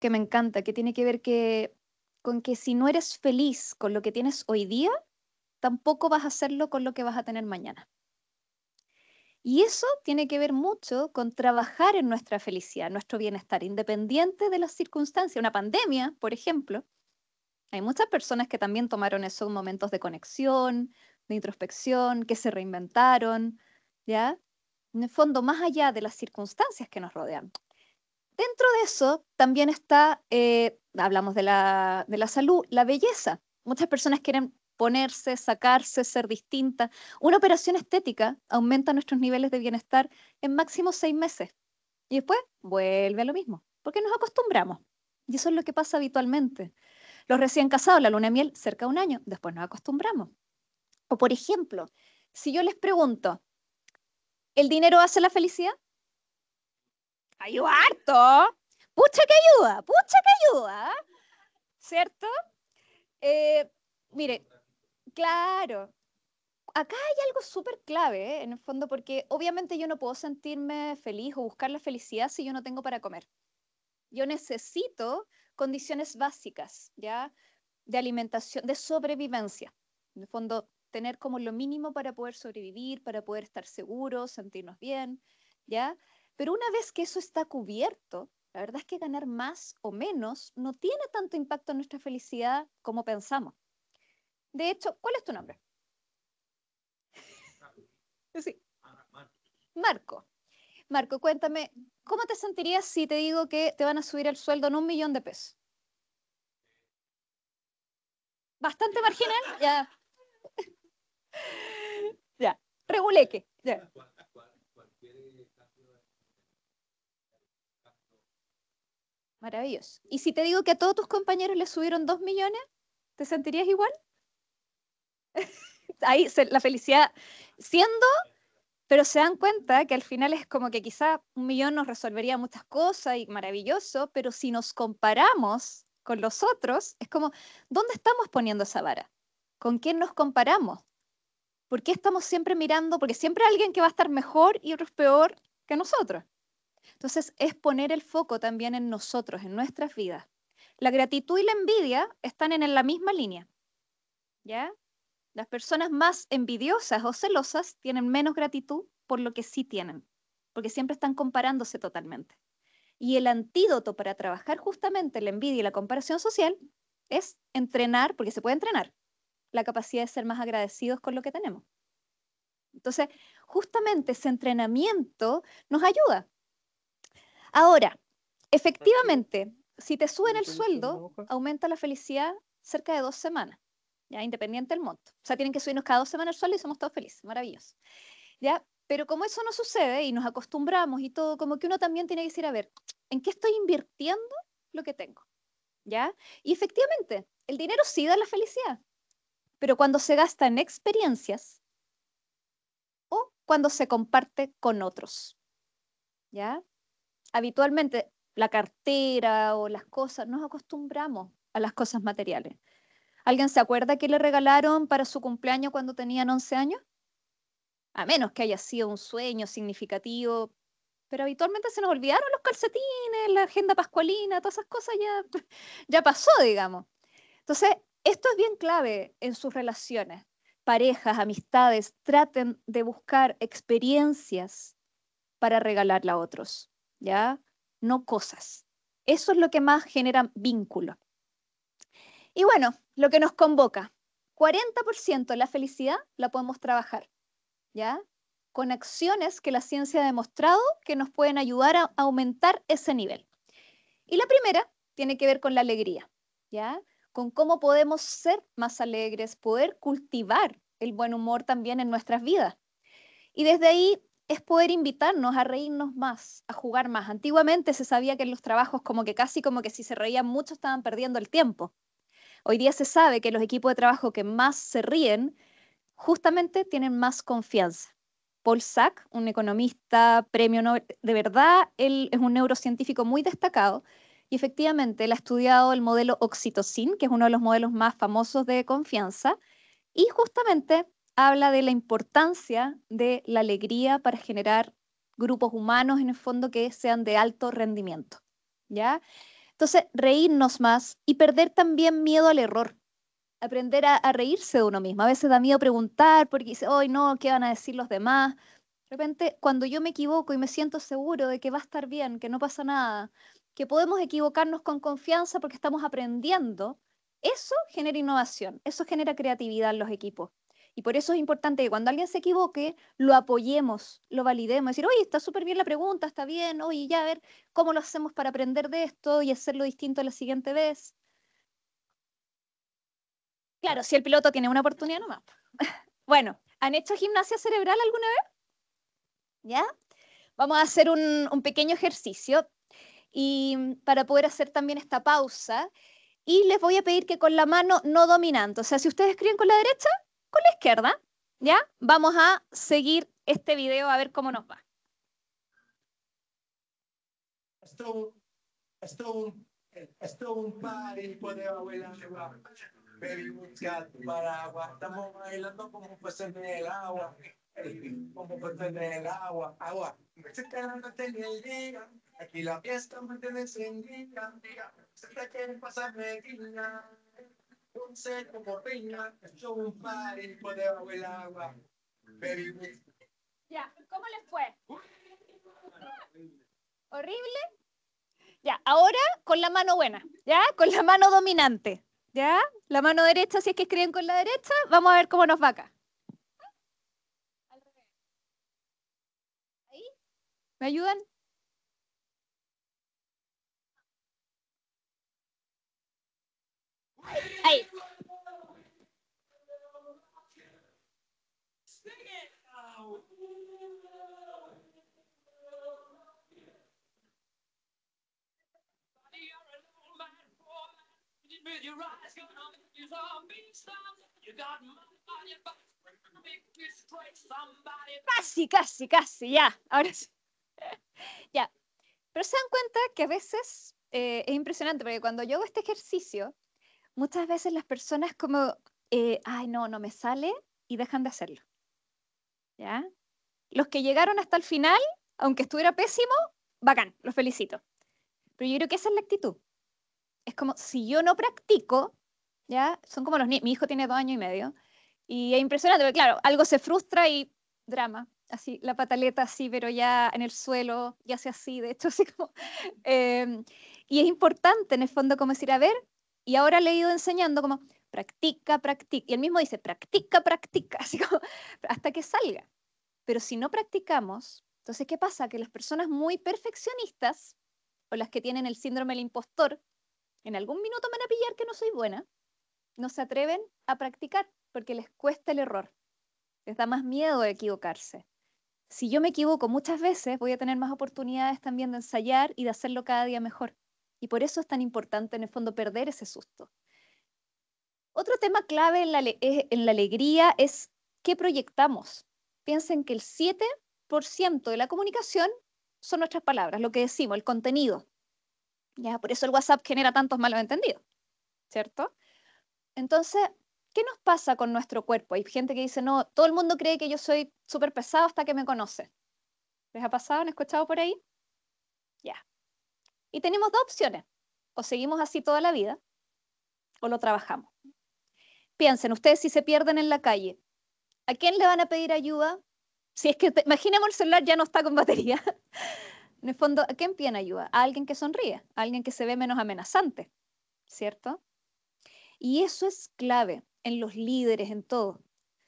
que me encanta, que tiene que ver con que si no eres feliz con lo que tienes hoy día, tampoco vas a hacerlo con lo que vas a tener mañana. Y eso tiene que ver mucho con trabajar en nuestra felicidad, nuestro bienestar, independiente de las circunstancias. Una pandemia, por ejemplo, hay muchas personas que también tomaron esos momentos de conexión, de introspección, que se reinventaron, ¿ya? En el fondo, más allá de las circunstancias que nos rodean. Dentro de eso también está, hablamos de la salud, la belleza. Muchas personas quieren ponerse, sacarse, ser distintas. Una operación estética aumenta nuestros niveles de bienestar en máximo 6 meses y después vuelve a lo mismo, porque nos acostumbramos. Y eso es lo que pasa habitualmente. Los recién casados, la luna de miel, cerca de un año, después nos acostumbramos. O por ejemplo, si yo les pregunto, ¿el dinero hace la felicidad? Ayuda harto. Pucha que ayuda, ¿cierto? Eh, Mire, claro, acá hay algo súper clave, en el fondo, porque obviamente yo no puedo sentirme feliz o buscar la felicidad si yo no tengo para comer. Yo necesito condiciones básicas, ¿ya? De alimentación, de sobrevivencia. En el fondo, tener como lo mínimo para poder sobrevivir, para poder estar seguros, sentirnos bien, ¿ya? Pero una vez que eso está cubierto, la verdad es que ganar más o menos no tiene tanto impacto en nuestra felicidad como pensamos. De hecho, ¿cuál es tu nombre? Sí, Marco. Marco, cuéntame, ¿cómo te sentirías si te digo que te van a subir el sueldo en 1 millón de pesos? Bastante marginal, ya, ya. Reguleque, ya. Maravilloso. ¿Y si te digo que a todos tus compañeros les subieron 2 millones, te sentirías igual? Ahí la felicidad siendo, pero se dan cuenta que al final es como que quizá 1 millón nos resolvería muchas cosas y maravilloso, pero si nos comparamos con los otros, es como, ¿dónde estamos poniendo esa vara? ¿Con quién nos comparamos? ¿Por qué estamos siempre mirando? Porque siempre hay alguien que va a estar mejor y otro es peor que nosotros. Entonces, es poner el foco también en nosotros, en nuestras vidas. La gratitud y la envidia están en la misma línea, ¿ya? Las personas más envidiosas o celosas tienen menos gratitud por lo que sí tienen, porque siempre están comparándose totalmente. Y el antídoto para trabajar justamente la envidia y la comparación social es entrenar, porque se puede entrenar, la capacidad de ser más agradecidos con lo que tenemos. Entonces, justamente ese entrenamiento nos ayuda. Ahora, efectivamente, si te suben el sueldo, aumenta la felicidad cerca de 2 semanas, ya independiente del monto. O sea, tienen que subirnos cada 2 semanas el sueldo y somos todos felices, maravilloso. ¿Ya? Pero como eso no sucede y nos acostumbramos y todo, como que uno también tiene que decir, a ver, ¿en qué estoy invirtiendo lo que tengo? ¿Ya? Y efectivamente, el dinero sí da la felicidad, pero cuando se gasta en experiencias o cuando se comparte con otros, ¿ya? Habitualmente la cartera o las cosas, nos acostumbramos a las cosas materiales. ¿Alguien se acuerda que le regalaron para su cumpleaños cuando tenían 11 años? A menos que haya sido un sueño significativo, pero habitualmente se nos olvidaron los calcetines, la agenda pascualina, todas esas cosas ya, ya pasó, digamos. Entonces, esto es bien clave en sus relaciones. Parejas, amistades, traten de buscar experiencias para regalarle a otros, ¿ya? No cosas. Eso es lo que más genera vínculo. Y bueno, lo que nos convoca, 40% de la felicidad la podemos trabajar, ¿ya? Con acciones que la ciencia ha demostrado que nos pueden ayudar a aumentar ese nivel. Y la primera tiene que ver con la alegría, ¿ya? Con cómo podemos ser más alegres, poder cultivar el buen humor también en nuestras vidas. Y desde ahí es poder invitarnos a reírnos más, a jugar más. Antiguamente se sabía que en los trabajos como que casi como que si se reían mucho estaban perdiendo el tiempo. Hoy día se sabe que los equipos de trabajo que más se ríen justamente tienen más confianza. Paul Sack, un economista premio Nobel, de verdad, él es un neurocientífico muy destacado y efectivamente él ha estudiado el modelo oxitocin, que es uno de los modelos más famosos de confianza, y justamente habla de la importancia de la alegría para generar grupos humanos en el fondo que sean de alto rendimiento, ¿ya? Entonces, reírnos más y perder también miedo al error. Aprender a reírse de uno mismo. A veces da miedo preguntar porque dice, hoy no, ¿qué van a decir los demás? De repente, cuando yo me equivoco y me siento seguro de que va a estar bien, que no pasa nada, que podemos equivocarnos con confianza porque estamos aprendiendo, eso genera innovación, eso genera creatividad en los equipos. Y por eso es importante que cuando alguien se equivoque, lo apoyemos, lo validemos, decir, oye, está súper bien la pregunta, está bien, oye, ya a ver cómo lo hacemos para aprender de esto y hacerlo distinto la siguiente vez. Claro, si el piloto tiene una oportunidad nomás. Bueno, ¿han hecho gimnasia cerebral alguna vez? ¿Ya? Vamos a hacer un pequeño ejercicio y para poder hacer también esta pausa. Y les voy a pedir que con la mano no dominante, o sea, si ustedes escriben con la derecha, con la izquierda, ¿ya? Vamos a seguir este video a ver cómo nos va. Esto es un party por debajo del agua. Baby, busca tu paraguas. Estamos bailando como peces en el agua. Como peces en el agua. Agua. Se quedándote en el día. Aquí la fiesta mantiene encendida. Se te quieren pasar medina. Dulce como piña. Esto es un party por debajo del agua. Baby, Ya, ¿cómo les fue? ¿Horrible? Ya, ahora con la mano buena, ¿ya? Con la mano dominante, ¿ya? La mano derecha, si es que escriben con la derecha, vamos a ver cómo nos va acá. ¿Ahí? ¿Me ayudan? Ahí. Casi, casi, casi, ya. Ahora sí. Ya. Pero se dan cuenta que a veces es impresionante, porque cuando yo hago este ejercicio, muchas veces las personas como, ay, no, no me sale y dejan de hacerlo. ¿Ya? Los que llegaron hasta el final, aunque estuviera pésimo, bacán, los felicito. Pero yo creo que esa es la actitud. Es como, si yo no practico, ¿ya? Son como los niños, mi hijo tiene 2 años y medio, y es impresionante, porque claro, algo se frustra y drama, así, la pataleta así, pero ya en el suelo, ya sea así, de hecho, así como... y es importante, en el fondo, como decir, a ver, y ahora le he ido enseñando como, practica, practica, y él mismo dice, practica, practica, así como, hasta que salga. Pero si no practicamos, entonces, ¿qué pasa? Que las personas muy perfeccionistas, o las que tienen el síndrome del impostor, en algún minuto me van a pillar que no soy buena, no se atreven a practicar porque les cuesta el error, les da más miedo de equivocarse. Si yo me equivoco muchas veces, voy a tener más oportunidades también de ensayar y de hacerlo cada día mejor. Y por eso es tan importante en el fondo perder ese susto. Otro tema clave en la alegría es qué proyectamos. Piensen que el 7% de la comunicación son nuestras palabras, lo que decimos, el contenido. Ya, por eso el WhatsApp genera tantos malos entendidos, ¿cierto? Entonces, ¿qué nos pasa con nuestro cuerpo? Hay gente que dice, no, todo el mundo cree que yo soy súper pesado hasta que me conoce. ¿Les ha pasado? ¿Han escuchado por ahí? Ya. Y tenemos dos opciones. O seguimos así toda la vida, o lo trabajamos. Piensen, ustedes si se pierden en la calle, ¿a quién le van a pedir ayuda? Si es que, imaginemos el celular ya no está con batería. En el fondo, ¿a quién piden ayuda? A alguien que sonríe, a alguien que se ve menos amenazante, ¿cierto? Y eso es clave en los líderes, en todo.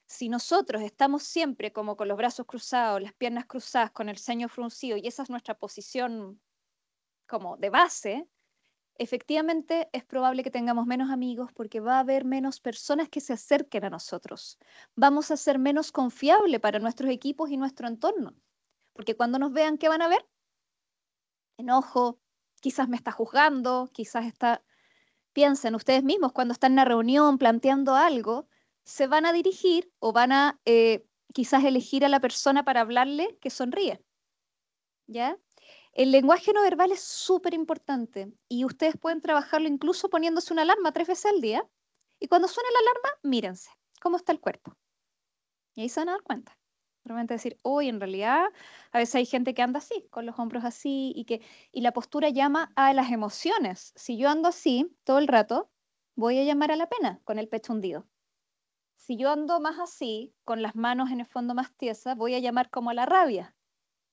Si nosotros estamos siempre como con los brazos cruzados, las piernas cruzadas, con el ceño fruncido, y esa es nuestra posición como de base, efectivamente es probable que tengamos menos amigos porque va a haber menos personas que se acerquen a nosotros. Vamos a ser menos confiable para nuestros equipos y nuestro entorno. Porque cuando nos vean, ¿qué van a ver? Enojo, quizás me está juzgando, quizás está... Piensen ustedes mismos cuando están en una reunión planteando algo, se van a dirigir o van a quizás elegir a la persona para hablarle que sonríe. ¿Ya? El lenguaje no verbal es súper importante y ustedes pueden trabajarlo incluso poniéndose una alarma 3 veces al día y cuando suene la alarma, mírense cómo está el cuerpo y ahí se van a dar cuenta. Realmente decir, hoy en realidad, a veces hay gente que anda así, con los hombros así, y la postura llama a las emociones. Si yo ando así todo el rato, voy a llamar a la pena, con el pecho hundido. Si yo ando más así, con las manos en el fondo más tiesas, voy a llamar como a la rabia,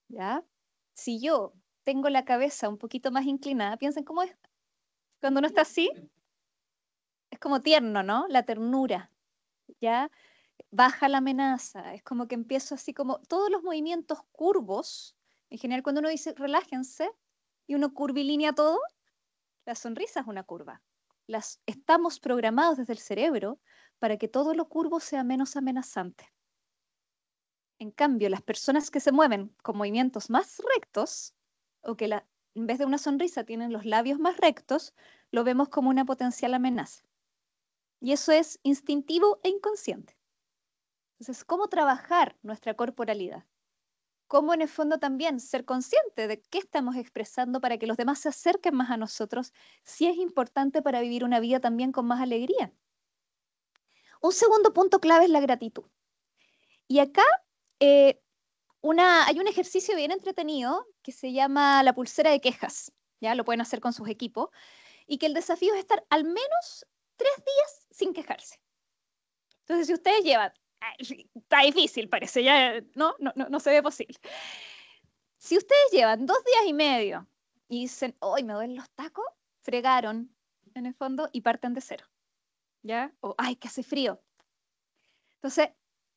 ¿ya? Si yo tengo la cabeza un poquito más inclinada, piensen cómo es. Cuando uno está así, es como tierno, ¿no? La ternura, ¿ya? Baja la amenaza, es como que empiezo así como todos los movimientos curvos, en general cuando uno dice relájense y uno curvilínea todo, la sonrisa es una curva. Estamos programados desde el cerebro para que todo lo curvo sea menos amenazante. En cambio, las personas que se mueven con movimientos más rectos, o que en vez de una sonrisa tienen los labios más rectos, lo vemos como una potencial amenaza. Y eso es instintivo e inconsciente. Entonces, ¿cómo trabajar nuestra corporalidad? ¿Cómo en el fondo también ser consciente de qué estamos expresando para que los demás se acerquen más a nosotros, si es importante para vivir una vida también con más alegría? Un segundo punto clave es la gratitud. Y acá eh, hay un ejercicio bien entretenido que se llama la pulsera de quejas. Ya lo pueden hacer con sus equipos. Y que el desafío es estar al menos 3 días sin quejarse. Entonces, si ustedes llevan, está difícil, parece, ya no se ve posible. Si ustedes llevan 2 días y medio y dicen, hoy me duelen los tacos, fregaron en el fondo y parten de cero, ¿ya? O, ay, que hace frío. Entonces,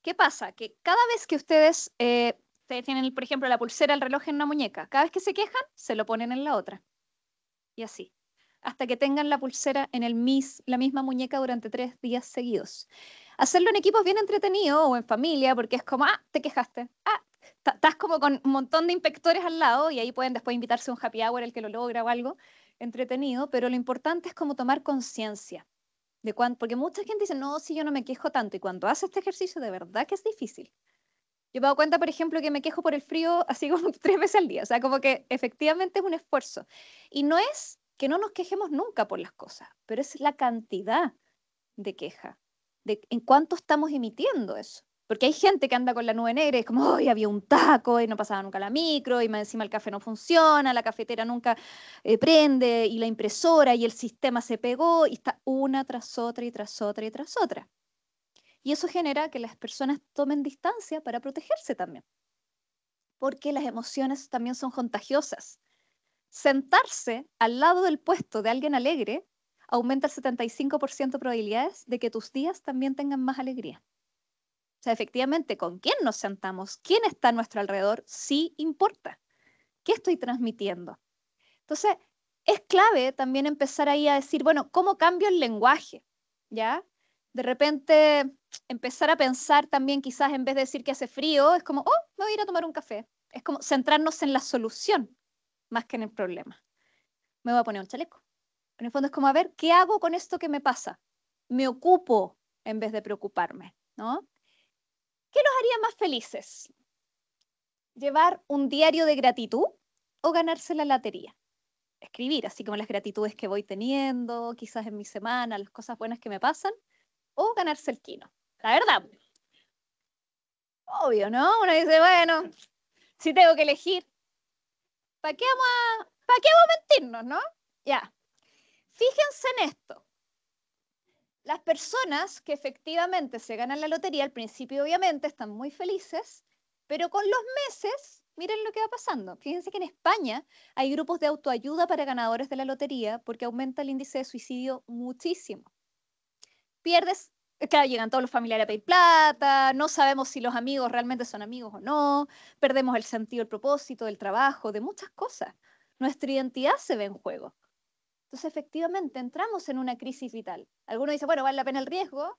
¿qué pasa? Que cada vez que ustedes tienen, por ejemplo, la pulsera, el reloj en una muñeca, cada vez que se quejan, se lo ponen en la otra. Y así, hasta que tengan la pulsera en la misma muñeca durante 3 días seguidos. Hacerlo en equipo es bien entretenido o en familia, porque es como, te quejaste, estás como con un montón de inspectores al lado y ahí pueden después invitarse a un happy hour el que lo logra o algo entretenido, pero lo importante es como tomar conciencia de porque mucha gente dice, no, si yo no me quejo tanto, y cuando hace este ejercicio de verdad que es difícil. Yo me he dado cuenta, por ejemplo, que me quejo por el frío así como 3 veces al día, o sea, como que efectivamente es un esfuerzo. Y no es que no nos quejemos nunca por las cosas, pero es la cantidad de queja, de en cuánto estamos emitiendo eso. Porque hay gente que anda con la nube negra y es como, hoy había un taco y no pasaba nunca la micro y más encima el café no funciona, la cafetera nunca prende y la impresora y el sistema se pegó y está una tras otra y tras otra y tras otra. Y eso genera que las personas tomen distancia para protegerse también, porque las emociones también son contagiosas. Sentarse al lado del puesto de alguien alegre aumenta el 75% de probabilidades de que tus días también tengan más alegría. O sea, efectivamente, ¿con quién nos sentamos? ¿Quién está a nuestro alrededor? Sí importa. ¿Qué estoy transmitiendo? Entonces, es clave también empezar ahí a decir, bueno, ¿cómo cambio el lenguaje? ¿Ya? De repente, empezar a pensar también, quizás en vez de decir que hace frío, es como, me voy a ir a tomar un café. Es como centrarnos en la solución más que en el problema. Me voy a poner un chaleco. En el fondo es como, a ver, ¿qué hago con esto que me pasa? Me ocupo en vez de preocuparme, ¿no? ¿Qué los haría más felices? ¿Llevar un diario de gratitud o ganarse la lotería? Escribir, así como las gratitudes que voy teniendo, quizás en mi semana, las cosas buenas que me pasan, o ganarse el kino. La verdad, obvio, ¿no? Uno dice, bueno, si tengo que elegir, ¿para qué vamos a mentirnos, no? Ya, fíjense en esto. Las personas que efectivamente se ganan la lotería, al principio obviamente están muy felices, pero con los meses, miren lo que va pasando. Fíjense que en España hay grupos de autoayuda para ganadores de la lotería porque aumenta el índice de suicidio muchísimo. Pierdes, claro, llegan todos los familiares a pedir plata, no sabemos si los amigos realmente son amigos o no, perdemos el sentido, el propósito del trabajo, de muchas cosas. Nuestra identidad se ve en juego. Entonces, efectivamente, entramos en una crisis vital. Algunos dicen, bueno, vale la pena el riesgo,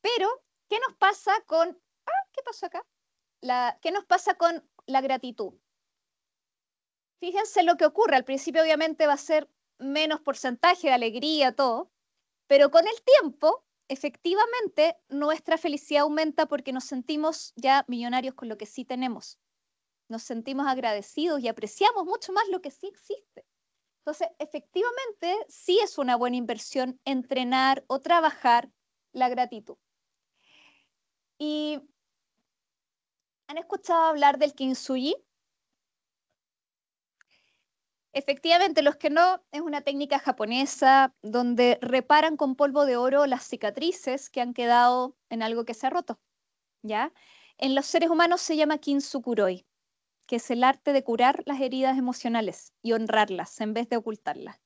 pero ¿qué nos pasa con... ¿qué pasó acá? ¿Qué nos pasa con la gratitud? Fíjense lo que ocurre. Al principio, obviamente, va a ser menos porcentaje de alegría, todo, pero con el tiempo, efectivamente, nuestra felicidad aumenta porque nos sentimos ya millonarios con lo que sí tenemos. Nos sentimos agradecidos y apreciamos mucho más lo que sí existe. Entonces, efectivamente, sí es una buena inversión entrenar o trabajar la gratitud. Y ¿Han escuchado hablar del kintsugi? Efectivamente, los que no, es una técnica japonesa donde reparan con polvo de oro las cicatrices que han quedado en algo que se ha roto, ¿ya? En los seres humanos se llama kintsukuroi, que es el arte de curar las heridas emocionales y honrarlas en vez de ocultarlas.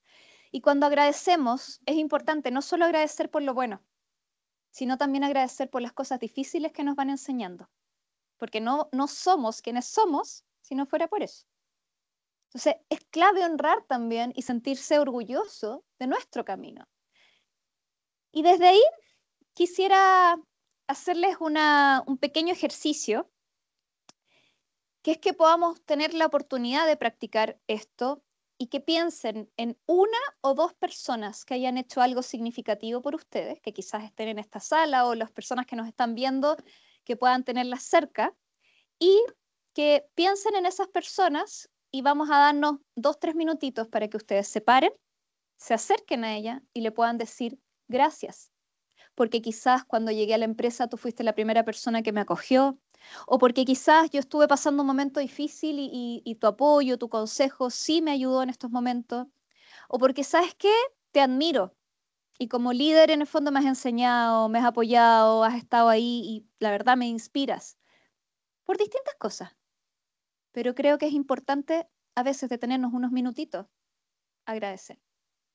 Y cuando agradecemos, es importante no solo agradecer por lo bueno, sino también agradecer por las cosas difíciles que nos van enseñando, porque no somos quienes somos si no fuera por eso. Entonces, es clave honrar también y sentirse orgulloso de nuestro camino. Y desde ahí quisiera hacerles un pequeño ejercicio, que es que podamos tener la oportunidad de practicar esto y que piensen en una o dos personas que hayan hecho algo significativo por ustedes, que quizás estén en esta sala o las personas que nos están viendo, que puedan tenerlas cerca, y que piensen en esas personas y vamos a darnos 2, 3 minutitos para que ustedes se paren, se acerquen a ella y le puedan decir gracias. Porque quizás cuando llegué a la empresa tú fuiste la primera persona que me acogió, o porque quizás yo estuve pasando un momento difícil y tu apoyo, tu consejo sí me ayudó en estos momentos, o porque sabes qué, te admiro y como líder en el fondo me has enseñado, me has apoyado, has estado ahí y la verdad me inspiras por distintas cosas. Pero creo que es importante a veces detenernos unos minutitos a agradecer,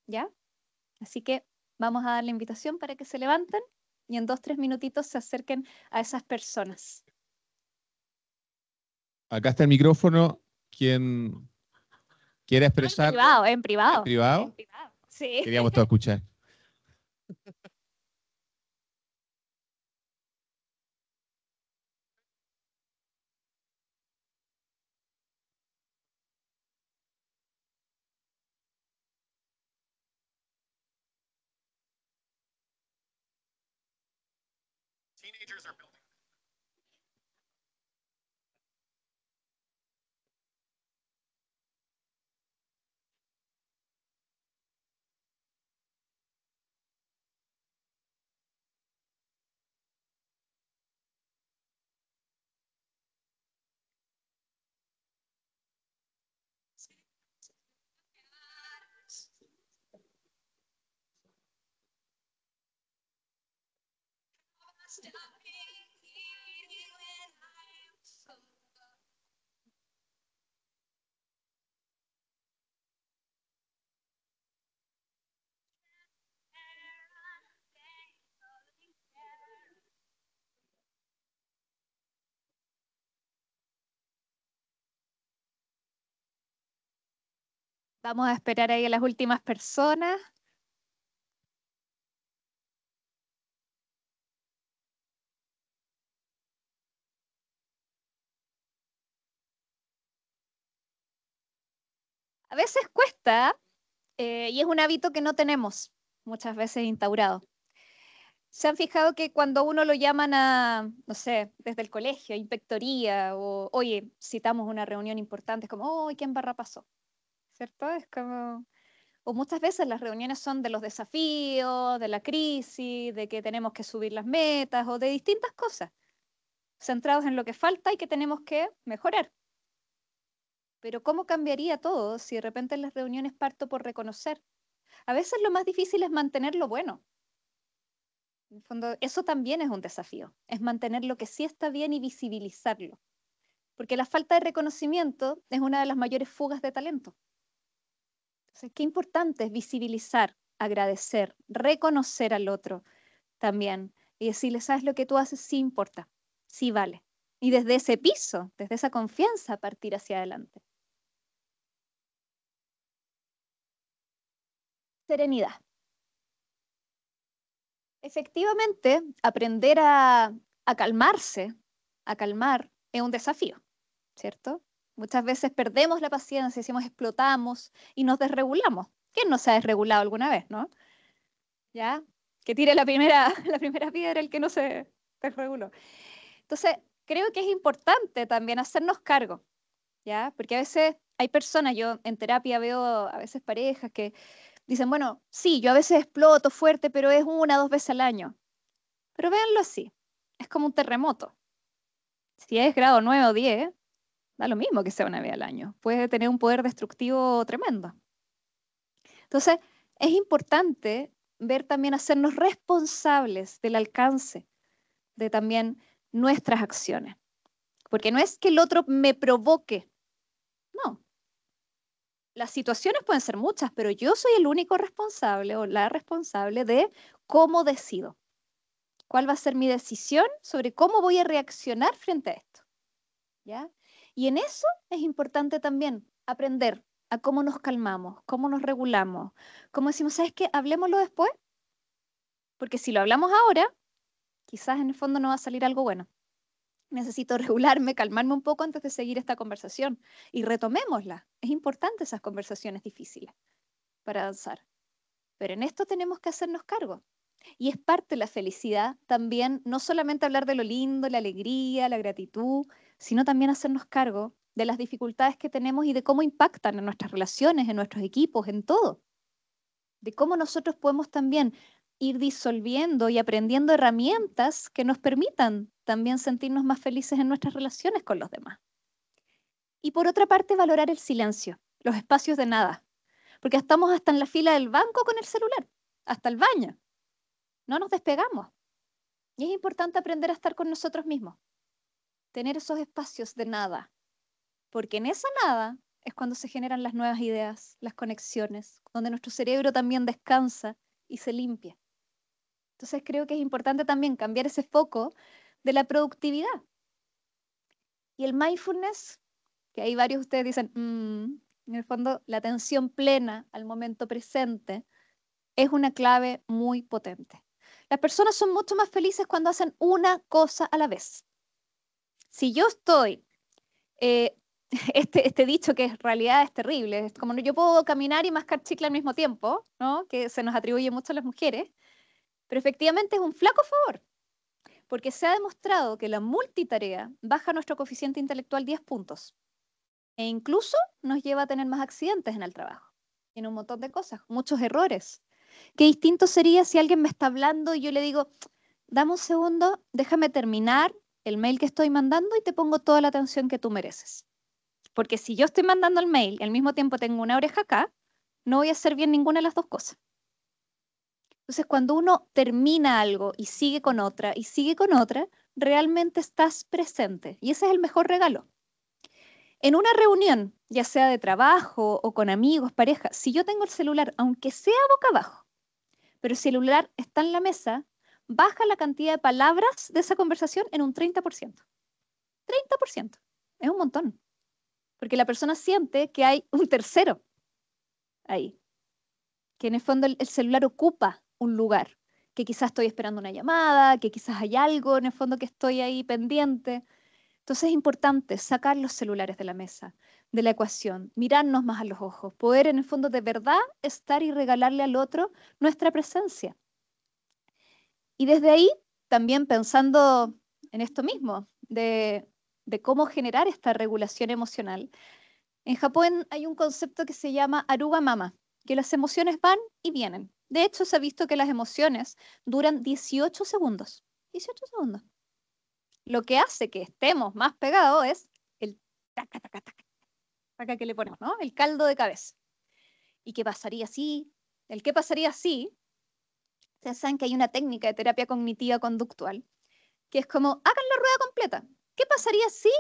¿ya? Así que vamos a dar la invitación para que se levanten y en 2, 3 minutitos se acerquen a esas personas. Acá está el micrófono. Quien quiera expresar. En privado, en privado. ¿En privado? En privado. Sí. Queríamos todo escuchar. Vamos a esperar ahí a las últimas personas. A veces cuesta, y es un hábito que no tenemos muchas veces instaurado. ¿Se han fijado que cuando uno lo llaman a, no sé, desde el colegio, a inspectoría, o oye, citamos una reunión importante, es como, oh, ¿quién barra pasó? ¿Cierto? Es como, o muchas veces las reuniones son de los desafíos, de la crisis, de que tenemos que subir las metas o de distintas cosas, centrados en lo que falta y que tenemos que mejorar. Pero ¿cómo cambiaría todo si de repente en las reuniones parto por reconocer? A veces lo más difícil es mantener lo bueno. En el fondo, eso también es un desafío, es mantener lo que sí está bien y visibilizarlo. Porque la falta de reconocimiento es una de las mayores fugas de talento. Entonces, qué importante es visibilizar, agradecer, reconocer al otro también y decirle, ¿sabes lo que tú haces? Sí importa, sí vale. Y desde ese piso, desde esa confianza, partir hacia adelante. Serenidad. Efectivamente, aprender a calmarse, a calmar, es un desafío, ¿cierto? Muchas veces perdemos la paciencia, decimos explotamos y nos desregulamos. ¿Quién no se ha desregulado alguna vez, no? ¿Ya? Que tire la primera, la primera piedra el que no se desreguló. Entonces, creo que es importante también hacernos cargo, ¿ya? Porque a veces hay personas, yo en terapia veo a veces parejas que dicen, bueno, sí, yo a veces exploto fuerte, pero es 1, 2 veces al año. Pero véanlo así, es como un terremoto. Si es grado 9 o 10, da lo mismo que sea una vez al año. Puede tener un poder destructivo tremendo. Entonces, es importante ver también, hacernos responsables del alcance de también nuestras acciones. Porque no es que el otro me provoque, no. Las situaciones pueden ser muchas, pero yo soy el único responsable o la responsable de cómo decido. ¿Cuál va a ser mi decisión sobre cómo voy a reaccionar frente a esto? ¿Ya? Y en eso es importante también aprender a cómo nos calmamos, cómo nos regulamos, cómo decimos, ¿sabes qué? Hablemoslo después, porque si lo hablamos ahora, quizás en el fondo no va a salir algo bueno. Necesito regularme, calmarme un poco antes de seguir esta conversación y retomémosla. Es importante esas conversaciones difíciles para avanzar. Pero en esto tenemos que hacernos cargo. Y es parte de la felicidad también, no solamente hablar de lo lindo, la alegría, la gratitud, sino también hacernos cargo de las dificultades que tenemos y de cómo impactan en nuestras relaciones, en nuestros equipos, en todo. De cómo nosotros podemos también ir disolviendo y aprendiendo herramientas que nos permitan también sentirnos más felices en nuestras relaciones con los demás. Y por otra parte, valorar el silencio, los espacios de nada, porque estamos hasta en la fila del banco con el celular, hasta el baño. No nos despegamos. Y es importante aprender a estar con nosotros mismos, tener esos espacios de nada, porque en esa nada es cuando se generan las nuevas ideas, las conexiones, donde nuestro cerebro también descansa y se limpia. Entonces creo que es importante también cambiar ese foco de la productividad. Y el mindfulness, que hay varios de ustedes dicen, en el fondo la atención plena al momento presente es una clave muy potente. Las personas son mucho más felices cuando hacen una cosa a la vez. Si yo estoy, este dicho que en realidad es terrible, es como yo puedo caminar y mascar chicle al mismo tiempo, ¿no? Que se nos atribuye mucho a las mujeres, pero efectivamente es un flaco favor, porque se ha demostrado que la multitarea baja nuestro coeficiente intelectual 10 puntos e incluso nos lleva a tener más accidentes en el trabajo, en un montón de cosas, muchos errores. Qué distinto sería si alguien me está hablando y yo le digo, dame un segundo, déjame terminar el mail que estoy mandando y te pongo toda la atención que tú mereces. Porque si yo estoy mandando el mail y al mismo tiempo tengo una oreja acá, no voy a hacer bien ninguna de las dos cosas. Entonces, cuando uno termina algo y sigue con otra y sigue con otra, realmente estás presente. Y ese es el mejor regalo. En una reunión, ya sea de trabajo o con amigos, pareja, si yo tengo el celular, aunque sea boca abajo, pero el celular está en la mesa, baja la cantidad de palabras de esa conversación en un 30%. 30%. Es un montón. Porque la persona siente que hay un tercero ahí. Que en el fondo el celular ocupa un lugar. Que quizás estoy esperando una llamada, que quizás hay algo en el fondo que estoy ahí pendiente. Entonces es importante sacar los celulares de la mesa, de la ecuación, mirarnos más a los ojos, poder en el fondo de verdad estar y regalarle al otro nuestra presencia. Y desde ahí, también pensando en esto mismo, de cómo generar esta regulación emocional, en Japón hay un concepto que se llama aruga mama, que las emociones van y vienen. De hecho, se ha visto que las emociones duran 18 segundos. 18 segundos. Lo que hace que estemos más pegados es el taca, taca, taca, taca que le ponemos, ¿no? El caldo de cabeza. ¿Y qué pasaría si? El qué pasaría si, ustedes saben que hay una técnica de terapia cognitiva conductual, que es como, hagan la rueda completa. ¿Qué pasaría si?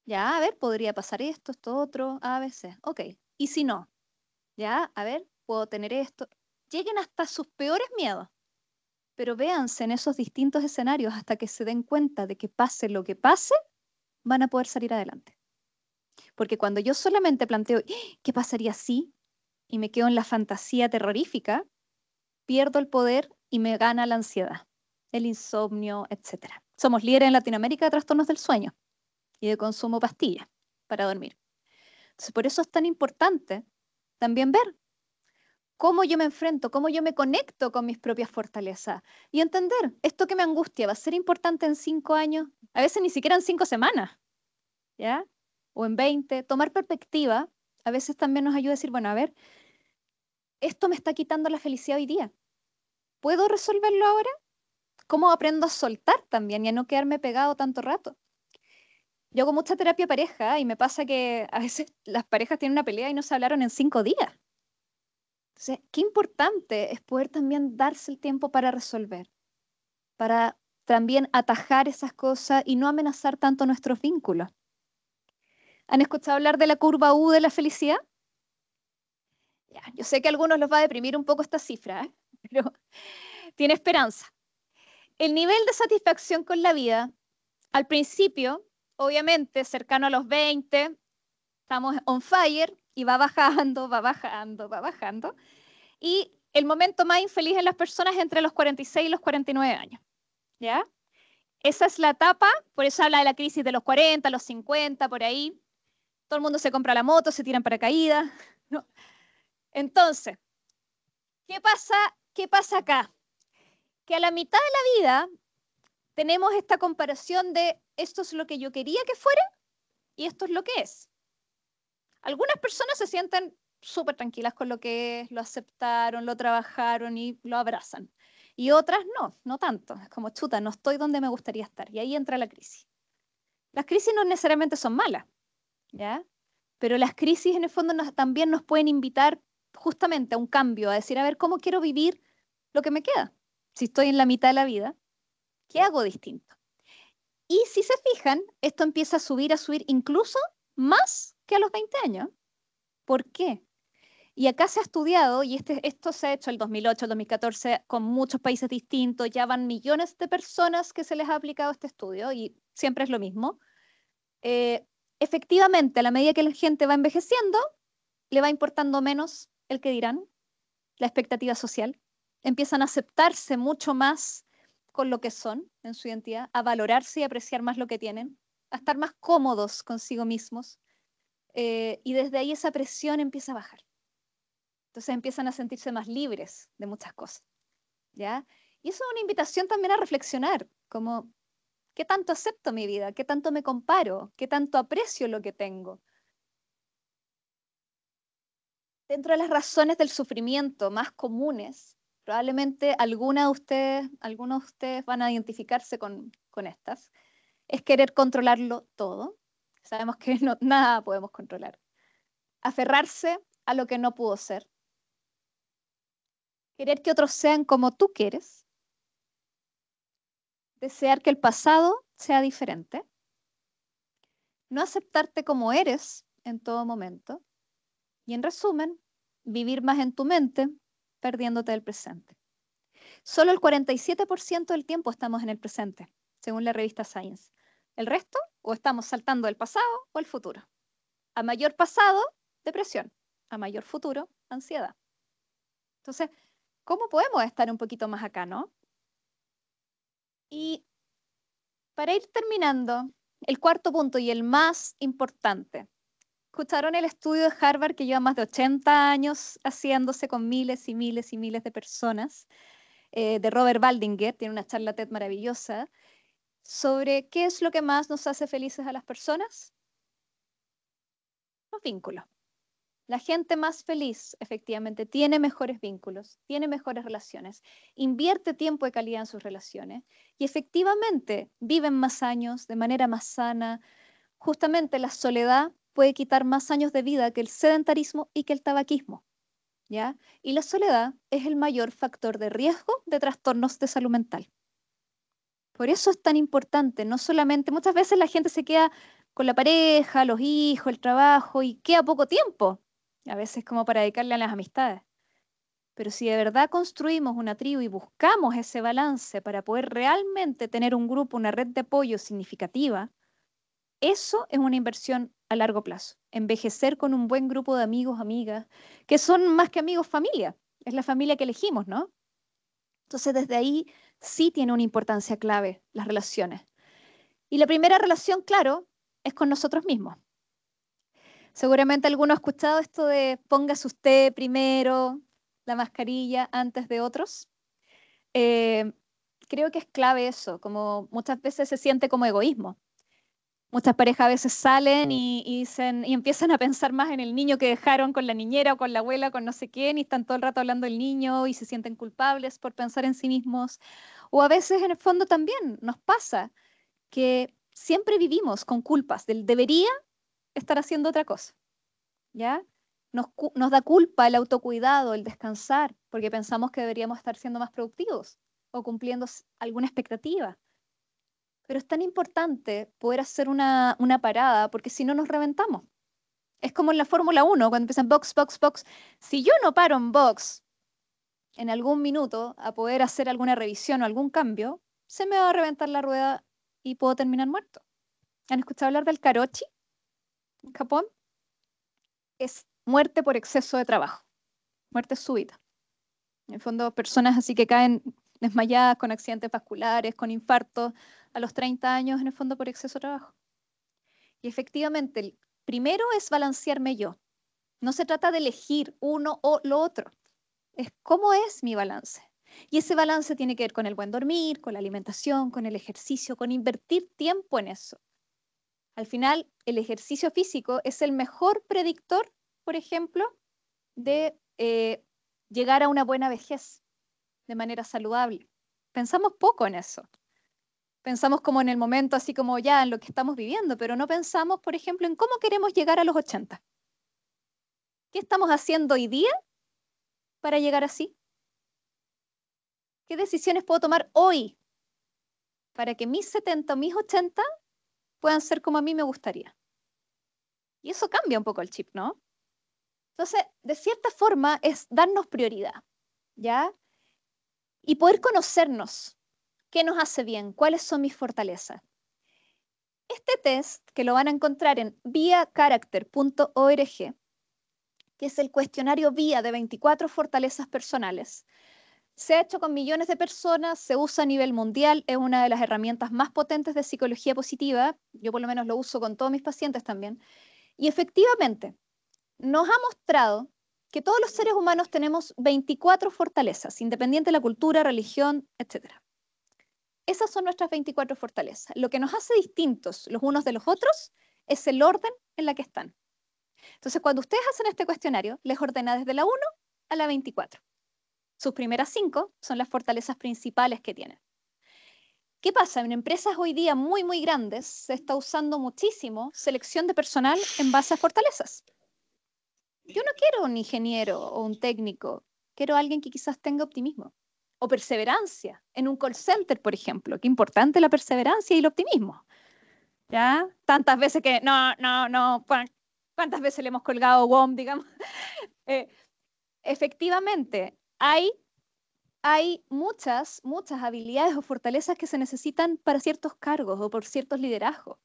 Ya, a ver, podría pasar esto otro, a veces. Ok. ¿Y si no? Ya, a ver, puedo tener esto. Lleguen hasta sus peores miedos, pero véanse en esos distintos escenarios hasta que se den cuenta de que pase lo que pase, van a poder salir adelante. Porque cuando yo solamente planteo, ¿qué pasaría si? Y me quedo en la fantasía terrorífica, pierdo el poder y me gana la ansiedad, el insomnio, etc. Somos líderes en Latinoamérica de trastornos del sueño y de consumo de pastillas para dormir. Entonces, por eso es tan importante también ver cómo yo me enfrento, cómo yo me conecto con mis propias fortalezas y entender, esto que me angustia va a ser importante en 5 años, a veces ni siquiera en 5 semanas, ¿ya? O en 20, tomar perspectiva, a veces también nos ayuda a decir, bueno, a ver, esto me está quitando la felicidad hoy día. ¿Puedo resolverlo ahora? ¿Cómo aprendo a soltar también y a no quedarme pegado tanto rato? Yo hago mucha terapia pareja y me pasa que a veces las parejas tienen una pelea y no se hablaron en 5 días. Entonces, qué importante es poder también darse el tiempo para resolver, para también atajar esas cosas y no amenazar tanto nuestros vínculos. ¿Han escuchado hablar de la curva U de la felicidad? Ya, yo sé que a algunos los va a deprimir un poco esta cifra, ¿eh? Pero tiene esperanza. El nivel de satisfacción con la vida, al principio, obviamente, cercano a los 20, estamos on fire y va bajando, va bajando, va bajando. Y el momento más infeliz en las personas es entre los 46 y los 49 años, ¿ya? Esa es la etapa, por eso habla de la crisis de los 40, los 50, por ahí. Todo el mundo se compra la moto, se tiran paracaídas, ¿no? Entonces, ¿qué pasa acá? Que a la mitad de la vida tenemos esta comparación de esto es lo que yo quería que fuera y esto es lo que es. Algunas personas se sienten súper tranquilas con lo que es, lo aceptaron, lo trabajaron y lo abrazan. Y otras no tanto. Es como, chuta, no estoy donde me gustaría estar. Y ahí entra la crisis. Las crisis no necesariamente son malas, ¿ya? Pero las crisis en el fondo también nos pueden invitar justamente a un cambio, a decir, a ver, ¿cómo quiero vivir lo que me queda? Si estoy en la mitad de la vida, ¿qué hago distinto? Y si se fijan, esto empieza a subir incluso más que a los 20 años. ¿Por qué? Y acá se ha estudiado, y esto se ha hecho el 2008, el 2014, con muchos países distintos, ya van millones de personas que se les ha aplicado este estudio, y siempre es lo mismo. Efectivamente, a la medida que la gente va envejeciendo, le va importando menos el que dirán, la expectativa social. Empiezan a aceptarse mucho más con lo que son en su identidad, a valorarse y apreciar más lo que tienen, a estar más cómodos consigo mismos. Y desde ahí esa presión empieza a bajar. Entonces empiezan a sentirse más libres de muchas cosas, ¿ya? Y eso es una invitación también a reflexionar, como, ¿qué tanto acepto mi vida? ¿Qué tanto me comparo? ¿Qué tanto aprecio lo que tengo? Dentro de las razones del sufrimiento más comunes, probablemente algunos de ustedes van a identificarse con estas, es querer controlarlo todo. Sabemos que nada podemos controlar. Aferrarse a lo que no pudo ser. Querer que otros sean como tú quieres. Desear que el pasado sea diferente. No aceptarte como eres en todo momento. Y en resumen, vivir más en tu mente, perdiéndote del presente. Solo el 47% del tiempo estamos en el presente, según la revista Science. El resto, o estamos saltando del pasado o el futuro. A mayor pasado, depresión. A mayor futuro, ansiedad. Entonces, ¿cómo podemos estar un poquito más acá, no? Y para ir terminando, el cuarto punto y el más importante. ¿Escucharon el estudio de Harvard que lleva más de 80 años haciéndose con miles y miles y miles de personas? De Robert Baldinger, tiene una charla TED maravillosa, sobre qué es lo que más nos hace felices a las personas. Los vínculos. La gente más feliz, efectivamente, tiene mejores vínculos, tiene mejores relaciones, invierte tiempo de calidad en sus relaciones y efectivamente viven más años de manera más sana. Justamente la soledad puede quitar más años de vida que el sedentarismo y que el tabaquismo, ¿ya? Y la soledad es el mayor factor de riesgo de trastornos de salud mental. Por eso es tan importante, no solamente, muchas veces la gente se queda con la pareja, los hijos, el trabajo y queda poco tiempo, a veces como para dedicarle a las amistades. Pero si de verdad construimos una tribu y buscamos ese balance para poder realmente tener un grupo, una red de apoyo significativa, eso es una inversión a largo plazo. Envejecer con un buen grupo de amigos, amigas, que son más que amigos, familia. Es la familia que elegimos, ¿no? Entonces, desde ahí sí tiene una importancia clave las relaciones. Y la primera relación, claro, es con nosotros mismos. Seguramente alguno ha escuchado esto de póngase usted primero la mascarilla antes de otros. Eh, Creo que es clave eso, como muchas veces se siente como egoísmo. Muchas parejas a veces salen y empiezan a pensar más en el niño que dejaron con la niñera o con la abuela, con no sé quién, y están todo el rato hablando del niño y se sienten culpables por pensar en sí mismos. O a veces en el fondo también nos pasa que siempre vivimos con culpas del debería estar haciendo otra cosa, ¿ya? Nos da culpa el autocuidado, el descansar, porque pensamos que deberíamos estar siendo más productivos o cumpliendo alguna expectativa. Pero es tan importante poder hacer una parada, porque si no nos reventamos. Es como en la Fórmula 1, cuando empiezan box, box, box. Si yo no paro en box en algún minuto a poder hacer alguna revisión o algún cambio, se me va a reventar la rueda y puedo terminar muerto. ¿Han escuchado hablar del karoshi en Japón? Es muerte por exceso de trabajo, muerte súbita. En el fondo, personas así que caen desmayadas con accidentes vasculares, con infartos a los 30 años, en el fondo por exceso de trabajo. Y efectivamente, el primero es balancearme yo. No se trata de elegir uno o lo otro. Es cómo es mi balance. Y ese balance tiene que ver con el buen dormir, con la alimentación, con el ejercicio, con invertir tiempo en eso. Al final, el ejercicio físico es el mejor predictor, por ejemplo, de llegar a una buena vejez de manera saludable. Pensamos poco en eso. Pensamos como en el momento, así como ya en lo que estamos viviendo, pero no pensamos, por ejemplo, en cómo queremos llegar a los 80. ¿Qué estamos haciendo hoy día para llegar así? ¿Qué decisiones puedo tomar hoy para que mis 70 o mis 80 puedan ser como a mí me gustaría? Y eso cambia un poco el chip, ¿no? Entonces, de cierta forma, es darnos prioridad, ¿ya? Y poder conocernos. ¿Qué nos hace bien? ¿Cuáles son mis fortalezas? Este test, que lo van a encontrar en viacharacter.org, que es el cuestionario VIA de 24 fortalezas personales, se ha hecho con millones de personas, se usa a nivel mundial, es una de las herramientas más potentes de psicología positiva. Yo por lo menos lo uso con todos mis pacientes también. Y efectivamente, nos ha mostrado que todos los seres humanos tenemos 24 fortalezas, independiente de la cultura, religión, etc. Esas son nuestras 24 fortalezas. Lo que nos hace distintos los unos de los otros es el orden en la que están. Entonces, cuando ustedes hacen este cuestionario, les ordena desde la 1 a la 24. Sus primeras 5 son las fortalezas principales que tienen. ¿Qué pasa? En empresas hoy día muy, muy grandes se está usando muchísimo selección de personal en base a fortalezas. Yo no quiero un ingeniero o un técnico, quiero a alguien que quizás tenga optimismo o perseverancia. En un call center, por ejemplo, qué importante la perseverancia y el optimismo. ¿Ya? Tantas veces que no, ¿cuántas veces le hemos colgado WOM, digamos? Efectivamente, hay muchas habilidades o fortalezas que se necesitan para ciertos cargos o por ciertos liderazgos,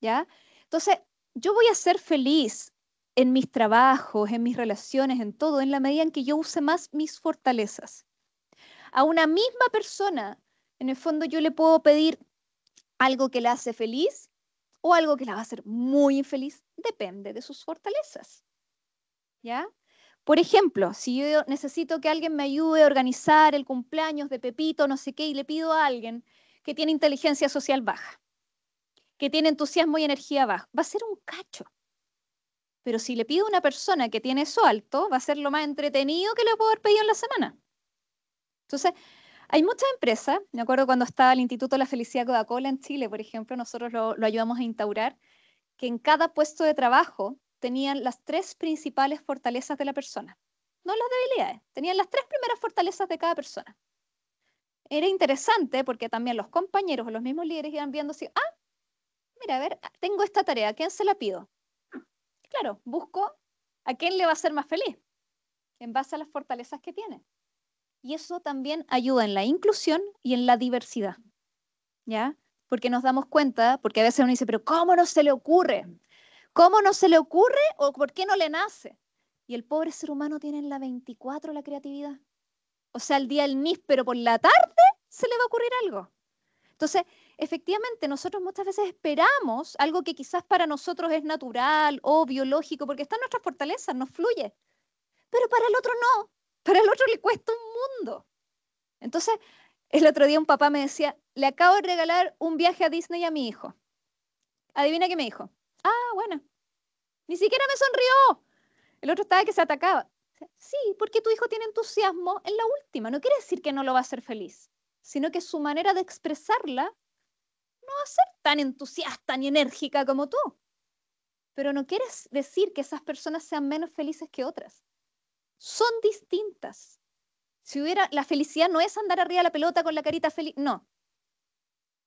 ¿ya? Entonces, yo voy a ser feliz en mis trabajos, en mis relaciones, en todo, en la medida en que yo use más mis fortalezas. A una misma persona, en el fondo, yo le puedo pedir algo que la hace feliz o algo que la va a hacer muy infeliz, depende de sus fortalezas, ¿ya? Por ejemplo, si yo necesito que alguien me ayude a organizar el cumpleaños de Pepito, no sé qué, y le pido a alguien que tiene inteligencia social baja, que tiene entusiasmo y energía baja, va a ser un cacho. Pero si le pido a una persona que tiene eso alto, va a ser lo más entretenido que le puedo haber pedido en la semana. Entonces, hay muchas empresas, me acuerdo cuando estaba el Instituto de la Felicidad Coca-Cola en Chile, por ejemplo, nosotros lo ayudamos a instaurar, que en cada puesto de trabajo tenían las 3 principales fortalezas de la persona, no las debilidades, tenían las 3 primeras fortalezas de cada persona. Era interesante porque también los compañeros o los mismos líderes iban viendo así, mira, a ver, tengo esta tarea, ¿a quién se la pido? Claro, busco a quién le va a ser más feliz, en base a las fortalezas que tiene. Y eso también ayuda en la inclusión y en la diversidad, ¿ya? Porque nos damos cuenta, porque a veces uno dice, pero ¿cómo no se le ocurre? ¿Cómo no se le ocurre o por qué no le nace? Y el pobre ser humano tiene en la 24 la creatividad. O sea, el día del níspero por la tarde se le va a ocurrir algo. Entonces, efectivamente, nosotros muchas veces esperamos algo que quizás para nosotros es natural o biológico, porque está en nuestras fortalezas, nos fluye. Pero para el otro no. Para el otro le cuesta un mundo. Entonces, el otro día un papá me decía, le acabo de regalar un viaje a Disney a mi hijo. Adivina qué me dijo. Bueno. Ni siquiera me sonrió. El otro estaba que se atacaba. Sí, porque tu hijo tiene entusiasmo en la última. No quiere decir que no lo va a hacer feliz, sino que su manera de expresarla no va a ser tan entusiasta ni enérgica como tú. Pero no quieres decir que esas personas sean menos felices que otras. Son distintas. La felicidad no es andar arriba de la pelota con la carita feliz, no.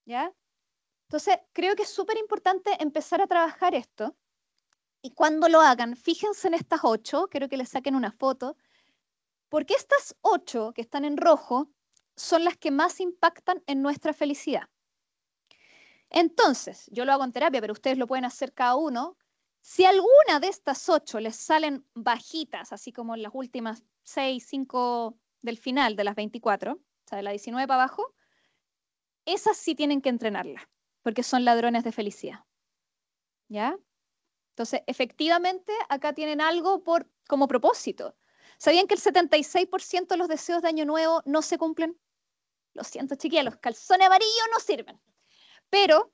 ¿Ya? Entonces, creo que es súper importante empezar a trabajar esto. Y cuando lo hagan, fíjense en estas 8, quiero que les saquen una foto, porque estas 8 que están en rojo son las que más impactan en nuestra felicidad. Entonces, yo lo hago en terapia, pero ustedes lo pueden hacer cada uno. Si alguna de estas 8 les salen bajitas, así como en las últimas 6, 5 del final de las 24, o sea, de la 19 para abajo, esas sí tienen que entrenarlas, porque son ladrones de felicidad. ¿Ya? Entonces, efectivamente, acá tienen algo como propósito. ¿Sabían que el 76% de los deseos de Año Nuevo no se cumplen? Lo siento, chiquillas, los calzones amarillos no sirven. Pero,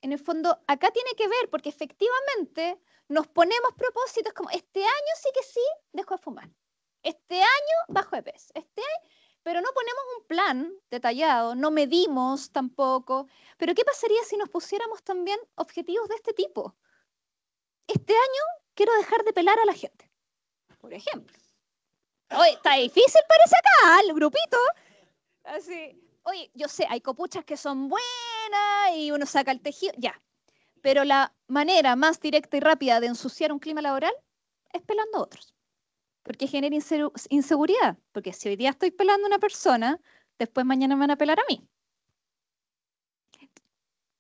en el fondo, acá tiene que ver, porque efectivamente nos ponemos propósitos como, este año sí que sí, dejo de fumar. Este año bajo de peso. Pero no ponemos un plan detallado, no medimos tampoco. Pero ¿qué pasaría si nos pusiéramos también objetivos de este tipo? Este año quiero dejar de pelar a la gente, por ejemplo. Oye, está difícil parece acá, el grupito. Así, oye, yo sé, hay copuchas que son buenas y uno saca el tejido, ya. Pero la manera más directa y rápida de ensuciar un clima laboral es pelando a otros. Porque genera inseguridad. Porque si hoy día estoy pelando a una persona, después mañana me van a pelar a mí.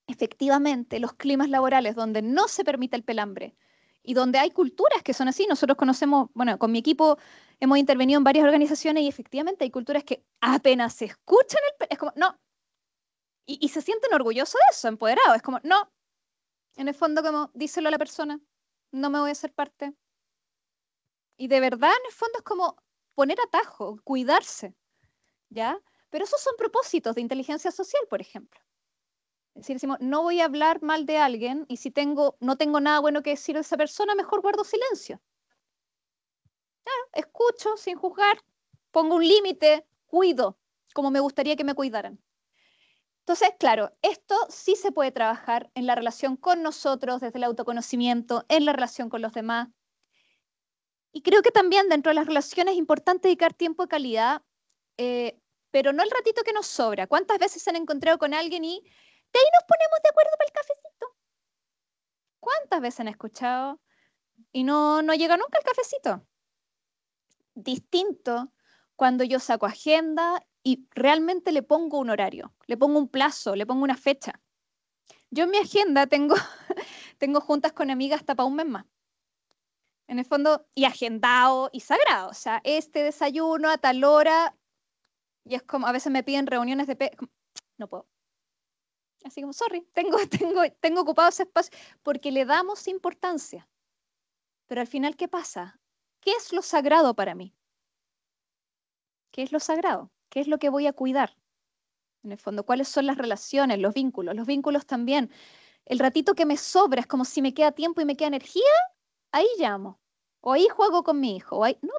Efectivamente, los climas laborales donde no se permite el pelambre y donde hay culturas que son así, nosotros conocemos, bueno, con mi equipo hemos intervenido en varias organizaciones y efectivamente hay culturas que apenas se escuchan es como, no, y se sienten orgullosos de eso, empoderados, es como, no, en el fondo como, díselo a la persona, no me voy a hacer parte. Y de verdad, en el fondo es como poner atajo, cuidarse, ¿ya? Pero esos son propósitos de inteligencia social, por ejemplo. Es decir, decimos, no voy a hablar mal de alguien y si no tengo nada bueno que decir de esa persona, mejor guardo silencio. Escucho sin juzgar, pongo un límite, cuido, como me gustaría que me cuidaran. Entonces, claro, esto sí se puede trabajar en la relación con nosotros, desde el autoconocimiento, en la relación con los demás. Y creo que también dentro de las relaciones es importante dedicar tiempo de calidad, pero no el ratito que nos sobra. ¿Cuántas veces se han encontrado con alguien y de ahí nos ponemos de acuerdo para el cafecito? ¿Cuántas veces han escuchado? Y no llega nunca el cafecito. Distinto cuando yo saco agenda y realmente le pongo un horario, le pongo un plazo, le pongo una fecha. Yo en mi agenda tengo, tengo juntas con amigas hasta para un mes más. En el fondo, y agendado y sagrado. O sea, este desayuno a tal hora, y es como, a veces me piden reuniones no puedo. Así como, sorry, tengo ocupado ese espacio, porque le damos importancia. Pero al final, ¿qué pasa? ¿Qué es lo sagrado para mí? ¿Qué es lo sagrado? ¿Qué es lo que voy a cuidar? En el fondo, ¿cuáles son las relaciones, los vínculos? Los vínculos también. El ratito que me sobra es como si me queda tiempo y me queda energía, ahí llamo. O ahí juego con mi hijo. No.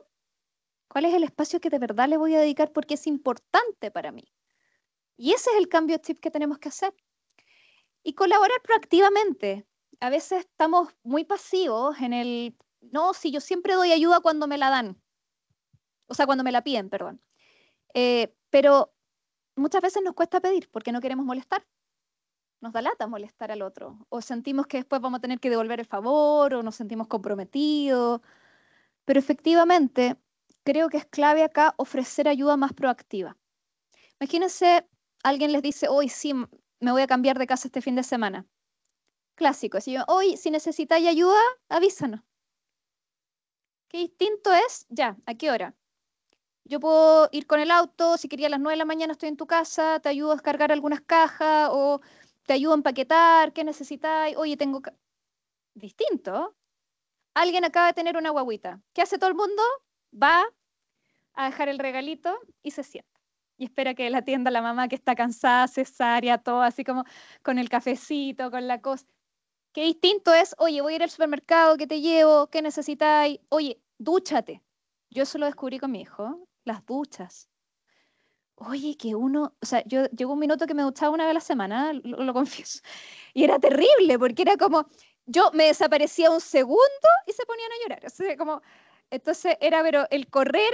¿Cuál es el espacio que de verdad le voy a dedicar porque es importante para mí? Y ese es el cambio de chip que tenemos que hacer. Y colaborar proactivamente. A veces estamos muy pasivos no, si yo siempre doy ayuda cuando me la dan. O sea, cuando me la piden, perdón. Pero muchas veces nos cuesta pedir porque no queremos molestar. Nos da lata molestar al otro. O sentimos que después vamos a tener que devolver el favor o nos sentimos comprometidos. Pero efectivamente, creo que es clave acá ofrecer ayuda más proactiva. Imagínense, alguien les dice, hoy sí, me voy a cambiar de casa este fin de semana. Clásico, hoy si necesitáis ayuda, avísanos. Qué distinto es, ya, ¿a qué hora? Yo puedo ir con el auto, si quería a las 9 de la mañana estoy en tu casa, te ayudo a descargar algunas cajas o te ayudo a empaquetar, ¿qué necesitáis? Oye, distinto. Alguien acaba de tener una guagüita. ¿Qué hace todo el mundo? Va a dejar el regalito y se sienta. Y espera que la atienda la mamá que está cansada, cesárea, todo así como con el cafecito, con la cosa. Qué distinto es, oye, voy a ir al supermercado, ¿qué te llevo? ¿Qué necesitáis? Oye, dúchate. Yo eso lo descubrí con mi hijo, las duchas. Oye, que uno, o sea, yo llegó un minuto que me duchaba una vez a la semana, lo confieso, y era terrible, porque era como, yo me desaparecía un segundo y se ponían a llorar, o sea, como, entonces era, pero el correr,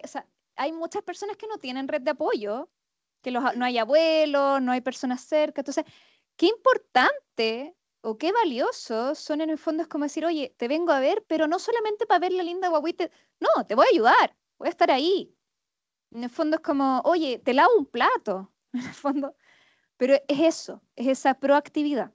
o sea, hay muchas personas que no tienen red de apoyo, que no hay abuelos, no hay personas cerca, entonces, qué importante o qué valioso son en el fondo es como decir, oye, te vengo a ver, pero no solamente para ver la linda guaguita, no, te voy a ayudar, voy a estar ahí. En el fondo es como, oye, te lavo un plato, en el fondo, pero es eso, es esa proactividad.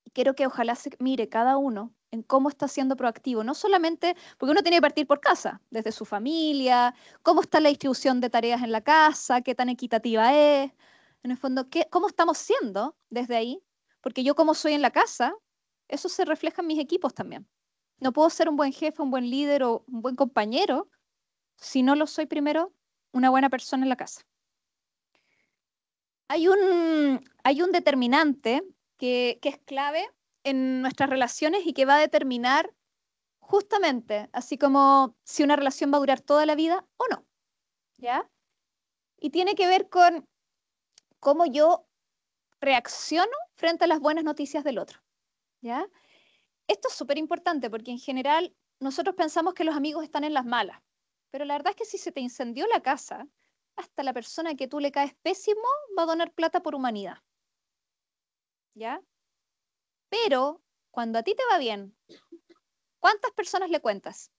Y quiero que ojalá se mire cada uno en cómo está siendo proactivo, no solamente porque uno tiene que partir por casa, desde su familia, cómo está la distribución de tareas en la casa, qué tan equitativa es, en el fondo, cómo estamos siendo desde ahí, porque yo como soy en la casa, eso se refleja en mis equipos también. No puedo ser un buen jefe, un buen líder o un buen compañero si no lo soy primero, una buena persona en la casa. Hay un determinante que es clave en nuestras relaciones y que va a determinar justamente, así como si una relación va a durar toda la vida o no, ¿ya? Y tiene que ver con cómo yo reacciono frente a las buenas noticias del otro, ¿ya? Esto es súper importante porque en general nosotros pensamos que los amigos están en las malas, pero la verdad es que si se te incendió la casa, hasta la persona que tú le caes pésimo va a donar plata por humanidad, ¿ya? Pero cuando a ti te va bien, ¿cuántas personas le cuentas?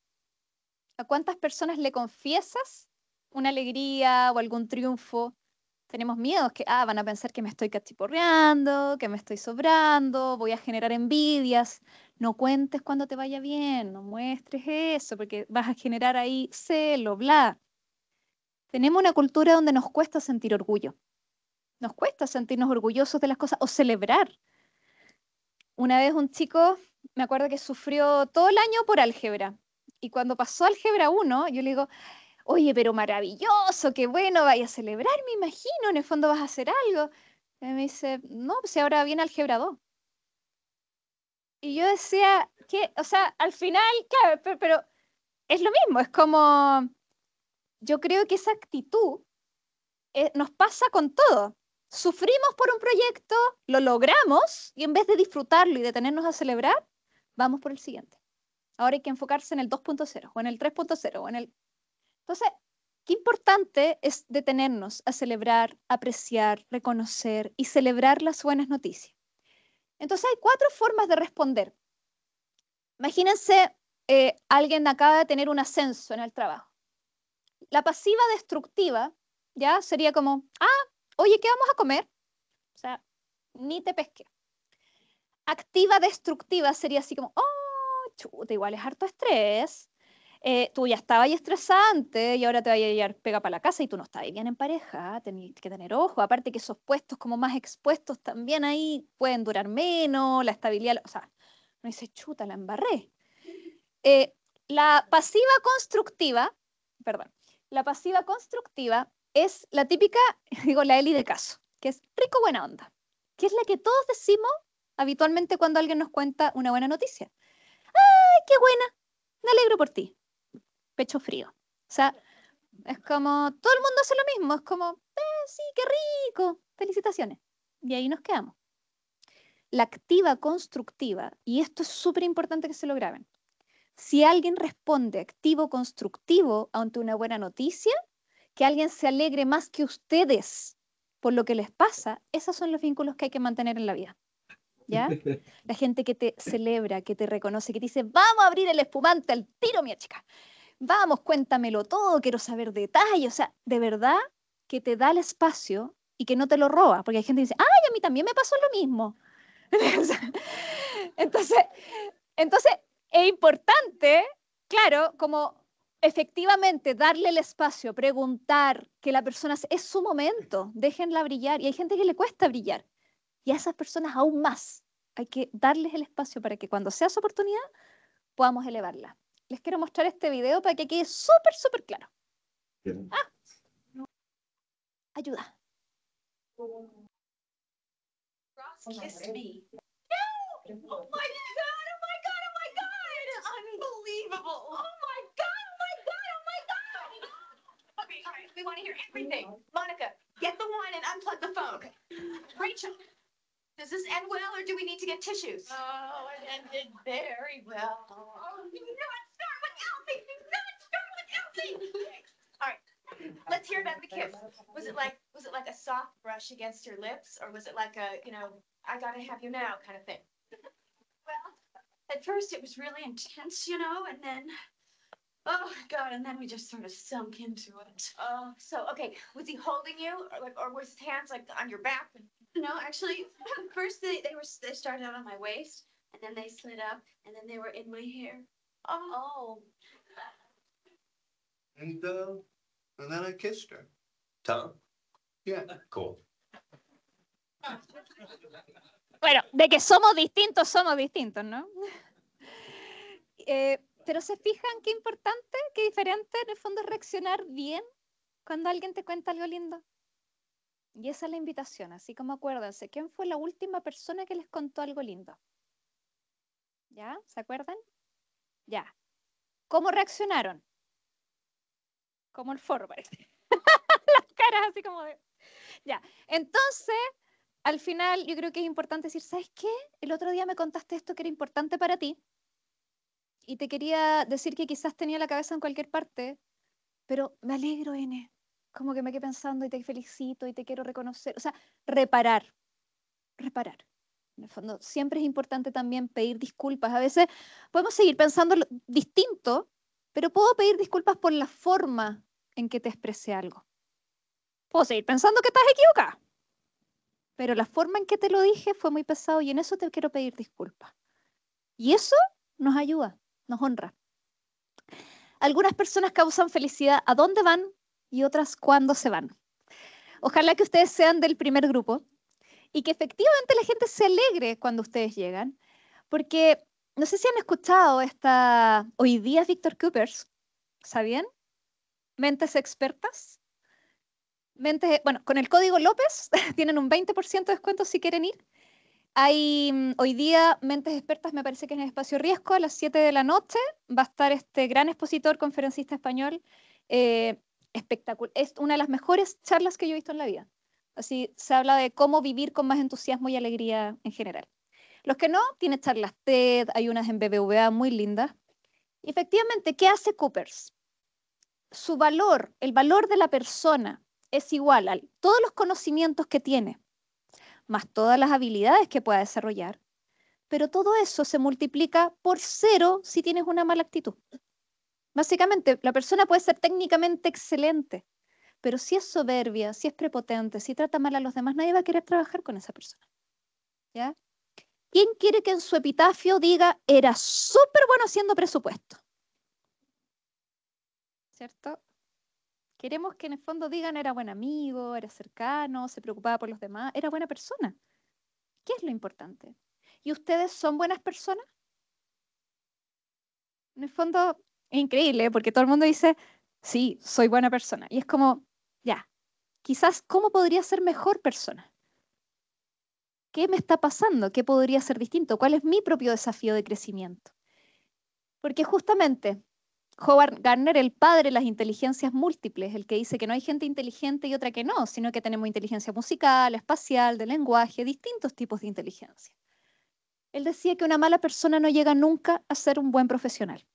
¿A cuántas personas le confiesas una alegría o algún triunfo? Tenemos miedos que van a pensar que me estoy cachiporreando, que me estoy sobrando, voy a generar envidias. No cuentes cuando te vaya bien, no muestres eso, porque vas a generar ahí celo, bla. Tenemos una cultura donde nos cuesta sentir orgullo. Nos cuesta sentirnos orgullosos de las cosas o celebrar. Una vez un chico, me acuerdo que sufrió todo el año por álgebra. Y cuando pasó álgebra 1, yo le digo, oye, pero maravilloso, qué bueno, vaya a celebrar, me imagino, en el fondo vas a hacer algo. Y me dice, no, pues si ahora viene álgebra 2. Y yo decía, que, o sea, al final, claro, pero es lo mismo, es como, yo creo que esa actitud nos pasa con todo. Sufrimos por un proyecto, lo logramos y en vez de disfrutarlo y detenernos a celebrar, vamos por el siguiente. Ahora hay que enfocarse en el 2.0 o en el 3.0 o en el... Entonces, qué importante es detenernos a celebrar, apreciar, reconocer y celebrar las buenas noticias. Entonces, hay 4 formas de responder. Imagínense, alguien acaba de tener un ascenso en el trabajo. La pasiva destructiva, ¿ya? Sería como, oye, ¿qué vamos a comer? O sea, ni te pesque. Activa destructiva sería así como, oh, chuta, igual es harto estrés. Tú ya estabas ahí estresante y ahora te vaya a llevar pega para la casa y tú no estás bien en pareja, tenés que tener ojo, aparte que esos puestos como más expuestos también ahí pueden durar menos, la estabilidad, o sea, no dice, chuta, la embarré. Eh, la pasiva constructiva, perdón, la pasiva constructiva es la típica, digo, la Eli de caso, que es rico buena onda, que es la que todos decimos habitualmente cuando alguien nos cuenta una buena noticia. ¡Ay, qué buena! Me alegro por ti. Pecho frío. O sea, es como, todo el mundo hace lo mismo, es como, sí, qué rico, felicitaciones. Y ahí nos quedamos. La activa constructiva, y esto es súper importante que se lo graben, si alguien responde activo constructivo ante una buena noticia, que alguien se alegre más que ustedes por lo que les pasa, esos son los vínculos que hay que mantener en la vida. ¿Ya? La gente que te celebra, que te reconoce, que te dice, vamos a abrir el espumante al tiro, mi chica. Vamos, cuéntamelo todo, quiero saber detalles. O sea, de verdad que te da el espacio y que no te lo roba, porque hay gente que dice, ay, a mí también me pasó lo mismo. entonces, entonces, es importante, claro, como efectivamente darle el espacio, preguntar, que la persona es su momento, déjenla brillar. Y hay gente que le cuesta brillar. Y a esas personas aún más hay que darles el espacio para que cuando sea su oportunidad podamos elevarla. Les quiero mostrar este video para que quede súper, súper claro. Ayuda. Kiss me. Oh my god, oh my god, oh my god, oh my god! Unbelievable! Oh my god, oh my god, oh my god! Okay, all right, we want to hear everything. Monica, get the wine and unplug the phone. Rachel, does this end well, or do we need to get tissues? Oh, it ended very well. Oh, do not start with Elsie! Do not start with Elsie! All right, let's hear about the kiss. Was it like a soft brush against your lips, or was it like a, I gotta have you now kind of thing? Well, at first it was really intense, and then, oh God, and then we just sort of sunk into it. Oh, so, okay, was he holding you, or was his hands like on your back? No, actually, first they started out on my waist, and then they slid up, and then they were in my hair. Oh. And then I kissed her. Tom? Yeah. Cool. Bueno, de que somos distintos, ¿no? Pero se fijan qué importante, qué diferente en el fondo es reaccionar bien cuando alguien te cuenta algo lindo. Y esa es la invitación, así como acuérdense, ¿quién fue la última persona que les contó algo lindo? ¿Ya? ¿Se acuerdan? Ya. ¿Cómo reaccionaron? Como el foro, parece. Las caras así como de... Ya. Entonces, al final, yo creo que es importante decir, ¿sabes qué? El otro día me contaste esto que era importante para ti y te quería decir que quizás tenía la cabeza en cualquier parte, pero me alegro, N. Como que me quedé pensando y te felicito y te quiero reconocer. O sea, reparar. En el fondo, siempre es importante también pedir disculpas. A veces podemos seguir pensando distinto, pero puedo pedir disculpas por la forma en que te expresé algo. Puedo seguir pensando que estás equivocada, pero la forma en que te lo dije fue muy pesado y en eso te quiero pedir disculpas. Y eso nos ayuda, nos honra. Algunas personas causan felicidad a dónde van y otras cuándo se van. Ojalá que ustedes sean del primer grupo y que efectivamente la gente se alegre cuando ustedes llegan, porque no sé si han escuchado hoy día Víctor Coopers, ¿sabían? Mentes expertas. Bueno, con el código López tienen un 20% de descuento si quieren ir. Hay hoy día Mentes Expertas, me parece que en el Espacio Riesgo a las 7 de la noche va a estar este gran expositor, conferencista español, espectacular. Es una de las mejores charlas que yo he visto en la vida. Así se habla de cómo vivir con más entusiasmo y alegría en general. Los que no, tiene charlas TED, hay unas en BBVA muy lindas. Y efectivamente, ¿qué hace Coopers? Su valor, el valor de la persona es igual a todos los conocimientos que tiene, más todas las habilidades que pueda desarrollar, pero todo eso se multiplica por 0 si tienes una mala actitud. Básicamente, la persona puede ser técnicamente excelente, pero si es soberbia, si es prepotente, si trata mal a los demás, nadie va a querer trabajar con esa persona. ¿Ya? ¿Quién quiere que en su epitafio diga, era súper bueno haciendo presupuesto? ¿Cierto? Queremos que en el fondo digan, era buen amigo, era cercano, se preocupaba por los demás, era buena persona. ¿Qué es lo importante? ¿Y ustedes son buenas personas? En el fondo es increíble, porque todo el mundo dice, sí, soy buena persona. Y es como, ya, quizás, ¿cómo podría ser mejor persona? ¿Qué me está pasando? ¿Qué podría ser distinto? ¿Cuál es mi propio desafío de crecimiento? Porque justamente Howard Gardner, el padre de las inteligencias múltiples, el que dice que no hay gente inteligente y otra que no, sino que tenemos inteligencia musical, espacial, de lenguaje, distintos tipos de inteligencia. Él decía que una mala persona no llega nunca a ser un buen profesional.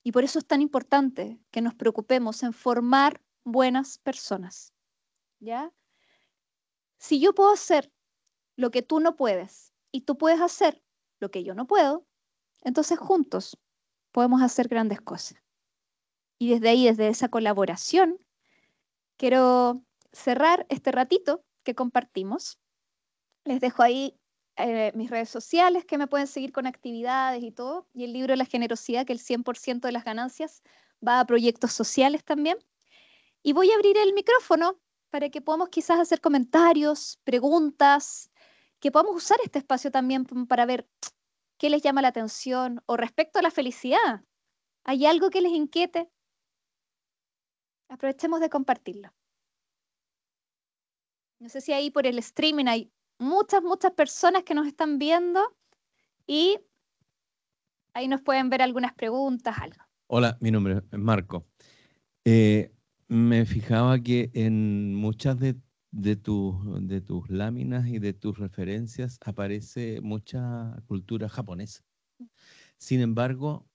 Y por eso es tan importante que nos preocupemos en formar buenas personas. ¿Ya? Si yo puedo hacer lo que tú no puedes y tú puedes hacer lo que yo no puedo, entonces juntos podemos hacer grandes cosas. Y desde ahí, desde esa colaboración, quiero cerrar este ratito que compartimos. Les dejo ahí mis redes sociales, que me pueden seguir con actividades y todo, y el libro de la generosidad, que el 100% de las ganancias va a proyectos sociales también. Y voy a abrir el micrófono para que podamos quizás hacer comentarios, preguntas, que podamos usar este espacio también para ver qué les llama la atención o respecto a la felicidad. ¿Hay algo que les inquiete? Aprovechemos de compartirlo. No sé si ahí por el streaming hay muchas personas que nos están viendo y ahí nos pueden ver algunas preguntas, algo. Hola, mi nombre es Marco. Me Me fijaba que en muchas de tus láminas y de tus referencias aparece mucha cultura japonesa. Sin embargo,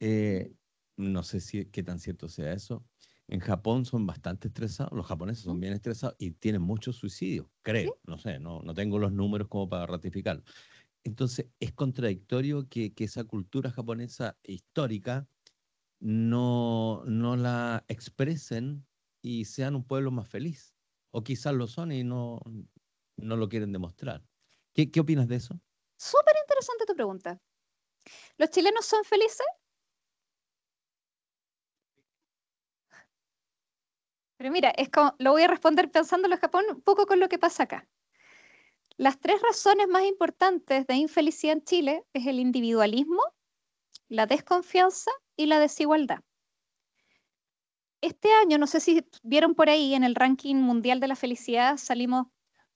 eh, no sé qué tan cierto sea eso. En Japón son bastante estresados, los japoneses son ¿Mm? bien estresados y tienen muchos suicidios, ¿Sí? creo, no sé, no tengo los números como para ratificarlo. Entonces, es contradictorio que esa cultura japonesa histórica no la expresen y sean un pueblo más feliz. O quizás lo son y no lo quieren demostrar. ¿Qué opinas de eso? Súper interesante tu pregunta. ¿Los chilenos son felices? Pero mira, es como, lo voy a responder pensándolo en Japón un poco con lo que pasa acá. Las tres razones más importantes de infelicidad en Chile es el individualismo, la desconfianza y la desigualdad. Este año, no sé si vieron por ahí, en el ranking mundial de la felicidad salimos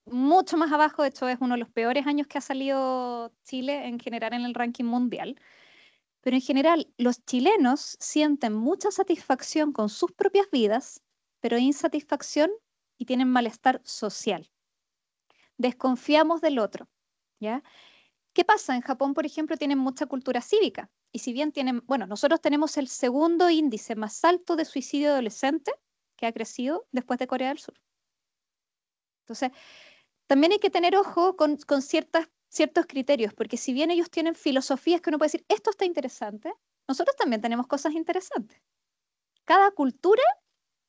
mucho más abajo, de hecho es uno de los peores años que ha salido Chile en general en el ranking mundial, pero en general los chilenos sienten mucha satisfacción con sus propias vidas, pero insatisfacción y tienen malestar social. Desconfiamos del otro, ¿ya? ¿Qué pasa? En Japón, por ejemplo, tienen mucha cultura cívica. Y si bien tienen, bueno, nosotros tenemos el segundo índice más alto de suicidio adolescente que ha crecido después de Corea del Sur. Entonces, también hay que tener ojo con ciertos criterios, porque si bien ellos tienen filosofías que uno puede decir, esto está interesante, nosotros también tenemos cosas interesantes. Cada cultura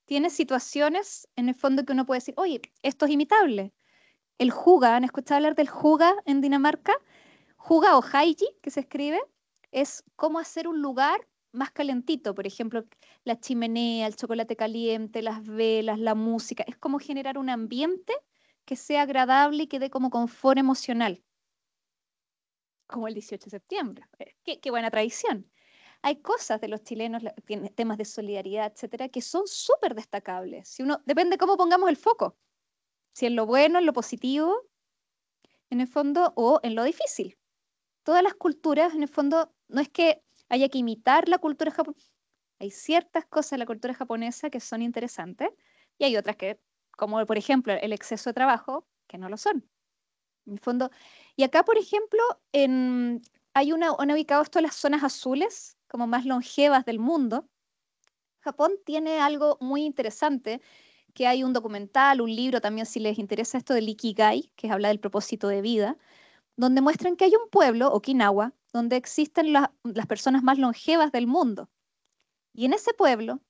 tiene situaciones en el fondo que uno puede decir, oye, esto es imitable. El Hygge, ¿han escuchado hablar del Hygge en Dinamarca? Hygge o Haiji, que se escribe, es cómo hacer un lugar más calentito. Por ejemplo, la chimenea, el chocolate caliente, las velas, la música. Es como generar un ambiente que sea agradable y que dé como confort emocional, como el 18 de septiembre. Qué buena tradición. Hay cosas de los chilenos, temas de solidaridad, etcétera, que son súper destacables. Si uno, depende cómo pongamos el foco. Si en lo bueno, en lo positivo, en el fondo, o en lo difícil. Todas las culturas, en el fondo, no es que haya que imitar la cultura japonesa. Hay ciertas cosas de la cultura japonesa que son interesantes y hay otras que, como por ejemplo el exceso de trabajo, que no lo son. En el fondo, y acá, por ejemplo, han ubicado esto en las zonas azules, como más longevas del mundo. Japón tiene algo muy interesante, que hay un documental, un libro también, si les interesa esto del Ikigai, que habla del propósito de vida, donde muestran que hay un pueblo, Okinawa, donde existen las personas más longevas del mundo. Y en ese pueblo,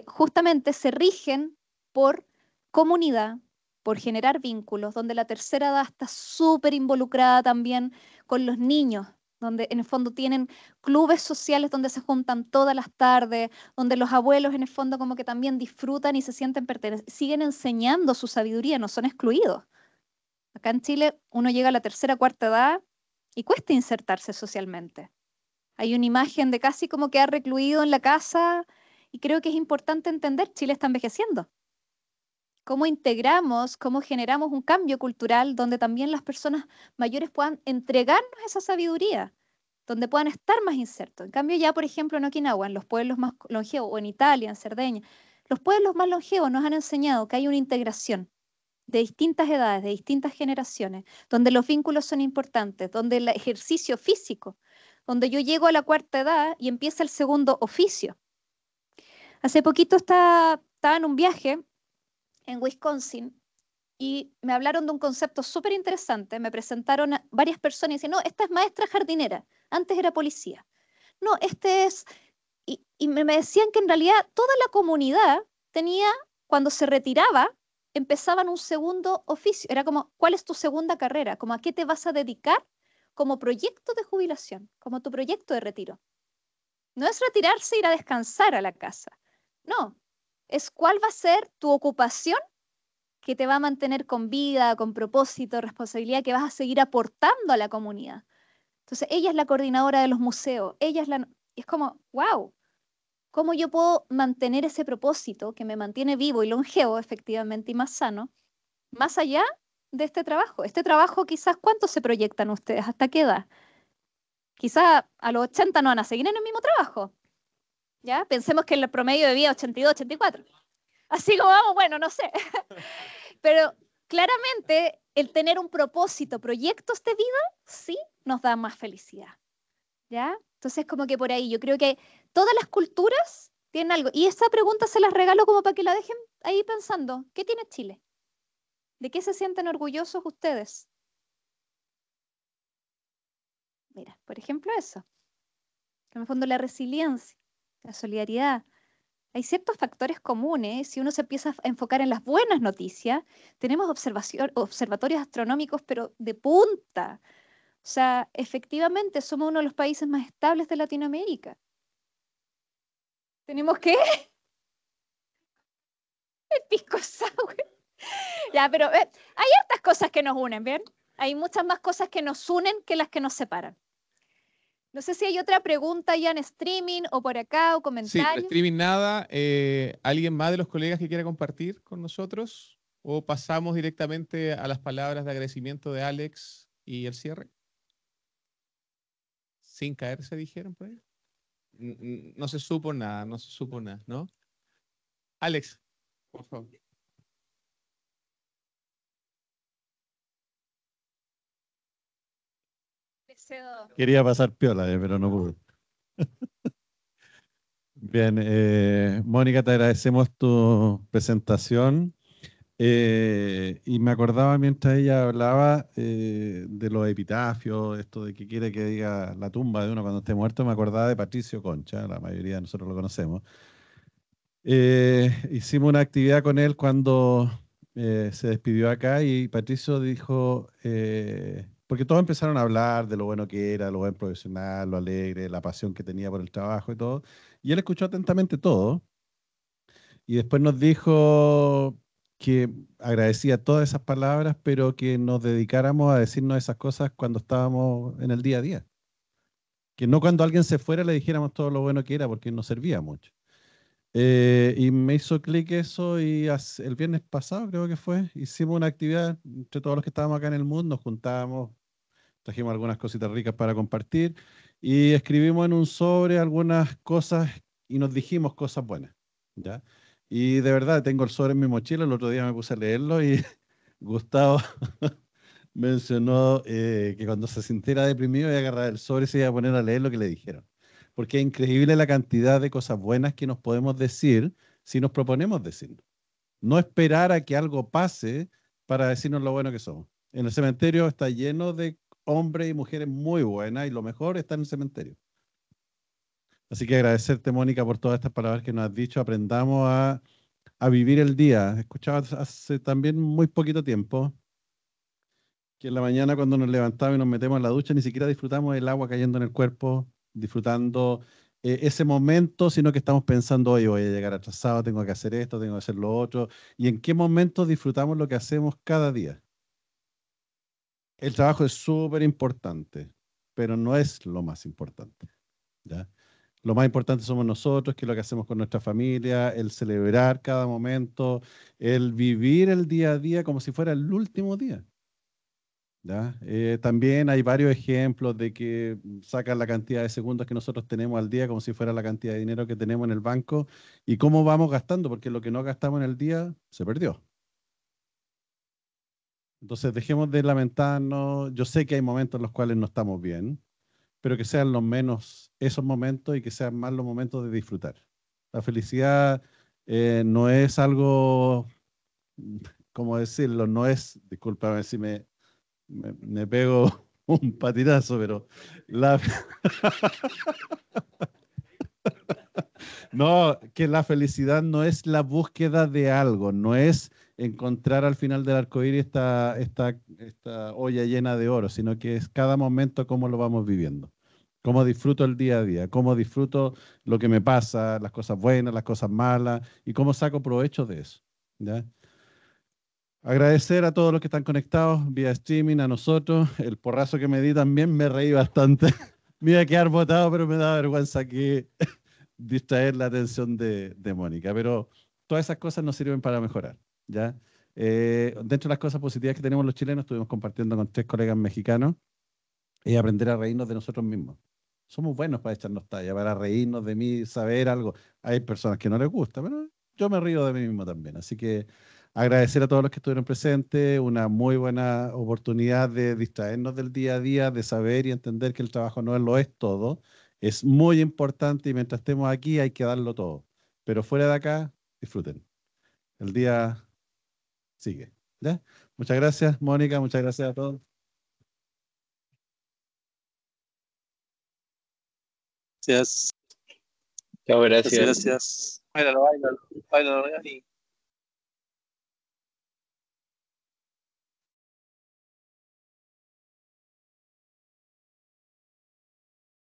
justamente se rigen por comunidad, por generar vínculos, donde la tercera edad está súper involucrada también con los niños, donde en el fondo tienen clubes sociales donde se juntan todas las tardes, donde los abuelos en el fondo como que también disfrutan y se sienten siguen enseñando su sabiduría, no son excluidos. Acá en Chile uno llega a la tercera, cuarta edad y cuesta insertarse socialmente. Hay una imagen de casi como quedar recluido en la casa y creo que es importante entender, Chile está envejeciendo. ¿Cómo integramos, cómo generamos un cambio cultural donde también las personas mayores puedan entregarnos esa sabiduría, donde puedan estar más insertos? En cambio ya, por ejemplo, en Okinawa, en los pueblos más longevos, o en Italia, en Cerdeña, los pueblos más longevos nos han enseñado que hay una integración de distintas edades, de distintas generaciones, donde los vínculos son importantes, donde el ejercicio físico, donde yo llego a la cuarta edad y empieza el segundo oficio. Hace poquito estaba en un viaje en Wisconsin y me hablaron de un concepto súper interesante. Me presentaron a varias personas y dicen, no, esta es maestra jardinera, antes era policía. No, este es... Y me decían que en realidad toda la comunidad tenía, cuando se retiraba, empezaban un segundo oficio. Era como, ¿cuál es tu segunda carrera? Como, ¿a qué te vas a dedicar como proyecto de jubilación, como tu proyecto de retiro? No es retirarse e ir a descansar a la casa. No, es cuál va a ser tu ocupación que te va a mantener con vida, con propósito, responsabilidad, que vas a seguir aportando a la comunidad. Entonces, ella es la coordinadora de los museos, ella es la... Es como, wow, ¿cómo yo puedo mantener ese propósito que me mantiene vivo y longevo, efectivamente, y más sano, más allá de este trabajo? Este trabajo quizás, ¿cuánto se proyectan ustedes? ¿Hasta qué edad? Quizás a los 80 no van a seguir en el mismo trabajo. ¿ya? Pensemos que el promedio de vida es 82, 84. Así como vamos, bueno, no sé. Pero claramente el tener un propósito, proyectos de vida, sí nos da más felicidad, ¿ya? Entonces como que por ahí yo creo que todas las culturas tienen algo. Y esa pregunta se las regalo como para que la dejen ahí pensando. ¿Qué tiene Chile? ¿De qué se sienten orgullosos ustedes? Mira, por ejemplo eso. En el fondo la resiliencia, la solidaridad. Hay ciertos factores comunes. Si uno se empieza a enfocar en las buenas noticias, tenemos observatorios astronómicos, pero de punta. O sea, efectivamente somos uno de los países más estables de Latinoamérica. ¿Tenemos qué? El pisco sour. Ya, pero hay hartas cosas que nos unen, ¿bien? Hay muchas más cosas que nos unen que las que nos separan. No sé si hay otra pregunta ya en streaming o por acá o Sí, por comentarios. streaming nada. ¿Alguien más de los colegas que quiera compartir con nosotros? ¿O pasamos directamente a las palabras de agradecimiento de Alex y el cierre? Sin caerse, dijeron por ahí. No se supo nada, no se supo nada, ¿no? Alex, por favor. Quería pasar piola, pero no pude. Bien, Mónica, te agradecemos tu presentación. Y me acordaba mientras ella hablaba de los epitafios, esto de que quiere que diga la tumba de uno cuando esté muerto, me acordaba de Patricio Concha, la mayoría de nosotros lo conocemos. Hicimos una actividad con él cuando se despidió acá y Patricio dijo, porque todos empezaron a hablar de lo bueno que era, lo buen profesional, lo alegre, la pasión que tenía por el trabajo y todo, y él escuchó atentamente todo y después nos dijo que agradecía todas esas palabras, pero que nos dedicáramos a decirnos esas cosas cuando estábamos en el día a día. Que no cuando alguien se fuera le dijéramos todo lo bueno que era, porque nos servía mucho. Y me hizo clic eso y el viernes pasado creo que fue, hicimos una actividad entre todos los que estábamos acá en el mundo, nos juntábamos, trajimos algunas cositas ricas para compartir y escribimos en un sobre algunas cosas y nos dijimos cosas buenas, ¿ya? Y de verdad tengo el sobre en mi mochila, el otro día me puse a leerlo y Gustavo mencionó que cuando se sintiera deprimido iba a agarrar el sobre y se iba a poner a leer lo que le dijeron. Porque es increíble la cantidad de cosas buenas que nos podemos decir si nos proponemos decirlo. No esperar a que algo pase para decirnos lo bueno que somos. En el cementerio está lleno de hombres y mujeres muy buenas y lo mejor está en el cementerio. Así que agradecerte, Mónica, por todas estas palabras que nos has dicho. Aprendamos a vivir el día. Escuchaba hace también muy poquito tiempo que en la mañana cuando nos levantamos y nos metemos en la ducha ni siquiera disfrutamos el agua cayendo en el cuerpo, disfrutando ese momento, sino que estamos pensando, oye, voy a llegar atrasado, tengo que hacer esto, tengo que hacer lo otro. ¿Y en qué momento disfrutamos lo que hacemos cada día? El trabajo es súper importante, pero no es lo más importante, ¿ya? Lo más importante somos nosotros, que es lo que hacemos con nuestra familia, el celebrar cada momento, el vivir el día a día como si fuera el último día. ¿Ya? También hay varios ejemplos de que sacan la cantidad de segundos que nosotros tenemos al día como si fuera la cantidad de dinero que tenemos en el banco y cómo vamos gastando, porque lo que no gastamos en el día se perdió. Entonces dejemos de lamentarnos. Yo sé que hay momentos en los cuales no estamos bien, pero que sean los menos esos momentos y que sean más los momentos de disfrutar. La felicidad no es algo, ¿cómo decirlo? No es, discúlpame si me pego un patinazo, pero la... no, que la felicidad no es la búsqueda de algo, no es encontrar al final del arco iris esta olla llena de oro, sino que es cada momento cómo lo vamos viviendo, cómo disfruto el día a día, cómo disfruto lo que me pasa, las cosas buenas, las cosas malas, y cómo saco provecho de eso, ¿ya? Agradecer a todos los que están conectados vía streaming, a nosotros. El porrazo que me di también me reí bastante. Me iba a quedar botado, pero me da vergüenza aquí distraer la atención de Mónica. Pero todas esas cosas nos sirven para mejorar, ¿ya? Dentro de las cosas positivas que tenemos los chilenos, estuvimos compartiendo con 3 colegas mexicanos y aprender a reírnos de nosotros mismos. Somos buenos para echarnos talla, para reírnos de mí, saber algo. Hay personas que no les gusta, pero yo me río de mí mismo también. Así que agradecer a todos los que estuvieron presentes, una muy buena oportunidad de distraernos del día a día, de saber y entender que el trabajo no lo es todo. Es muy importante y mientras estemos aquí hay que darlo todo. Pero fuera de acá, disfruten. El día sigue. ¿Ya? Muchas gracias, Mónica. Muchas gracias a todos. Gracias. Chao, Muchas gracias. gracias. Báilalo, báilalo. Báilalo, Dani.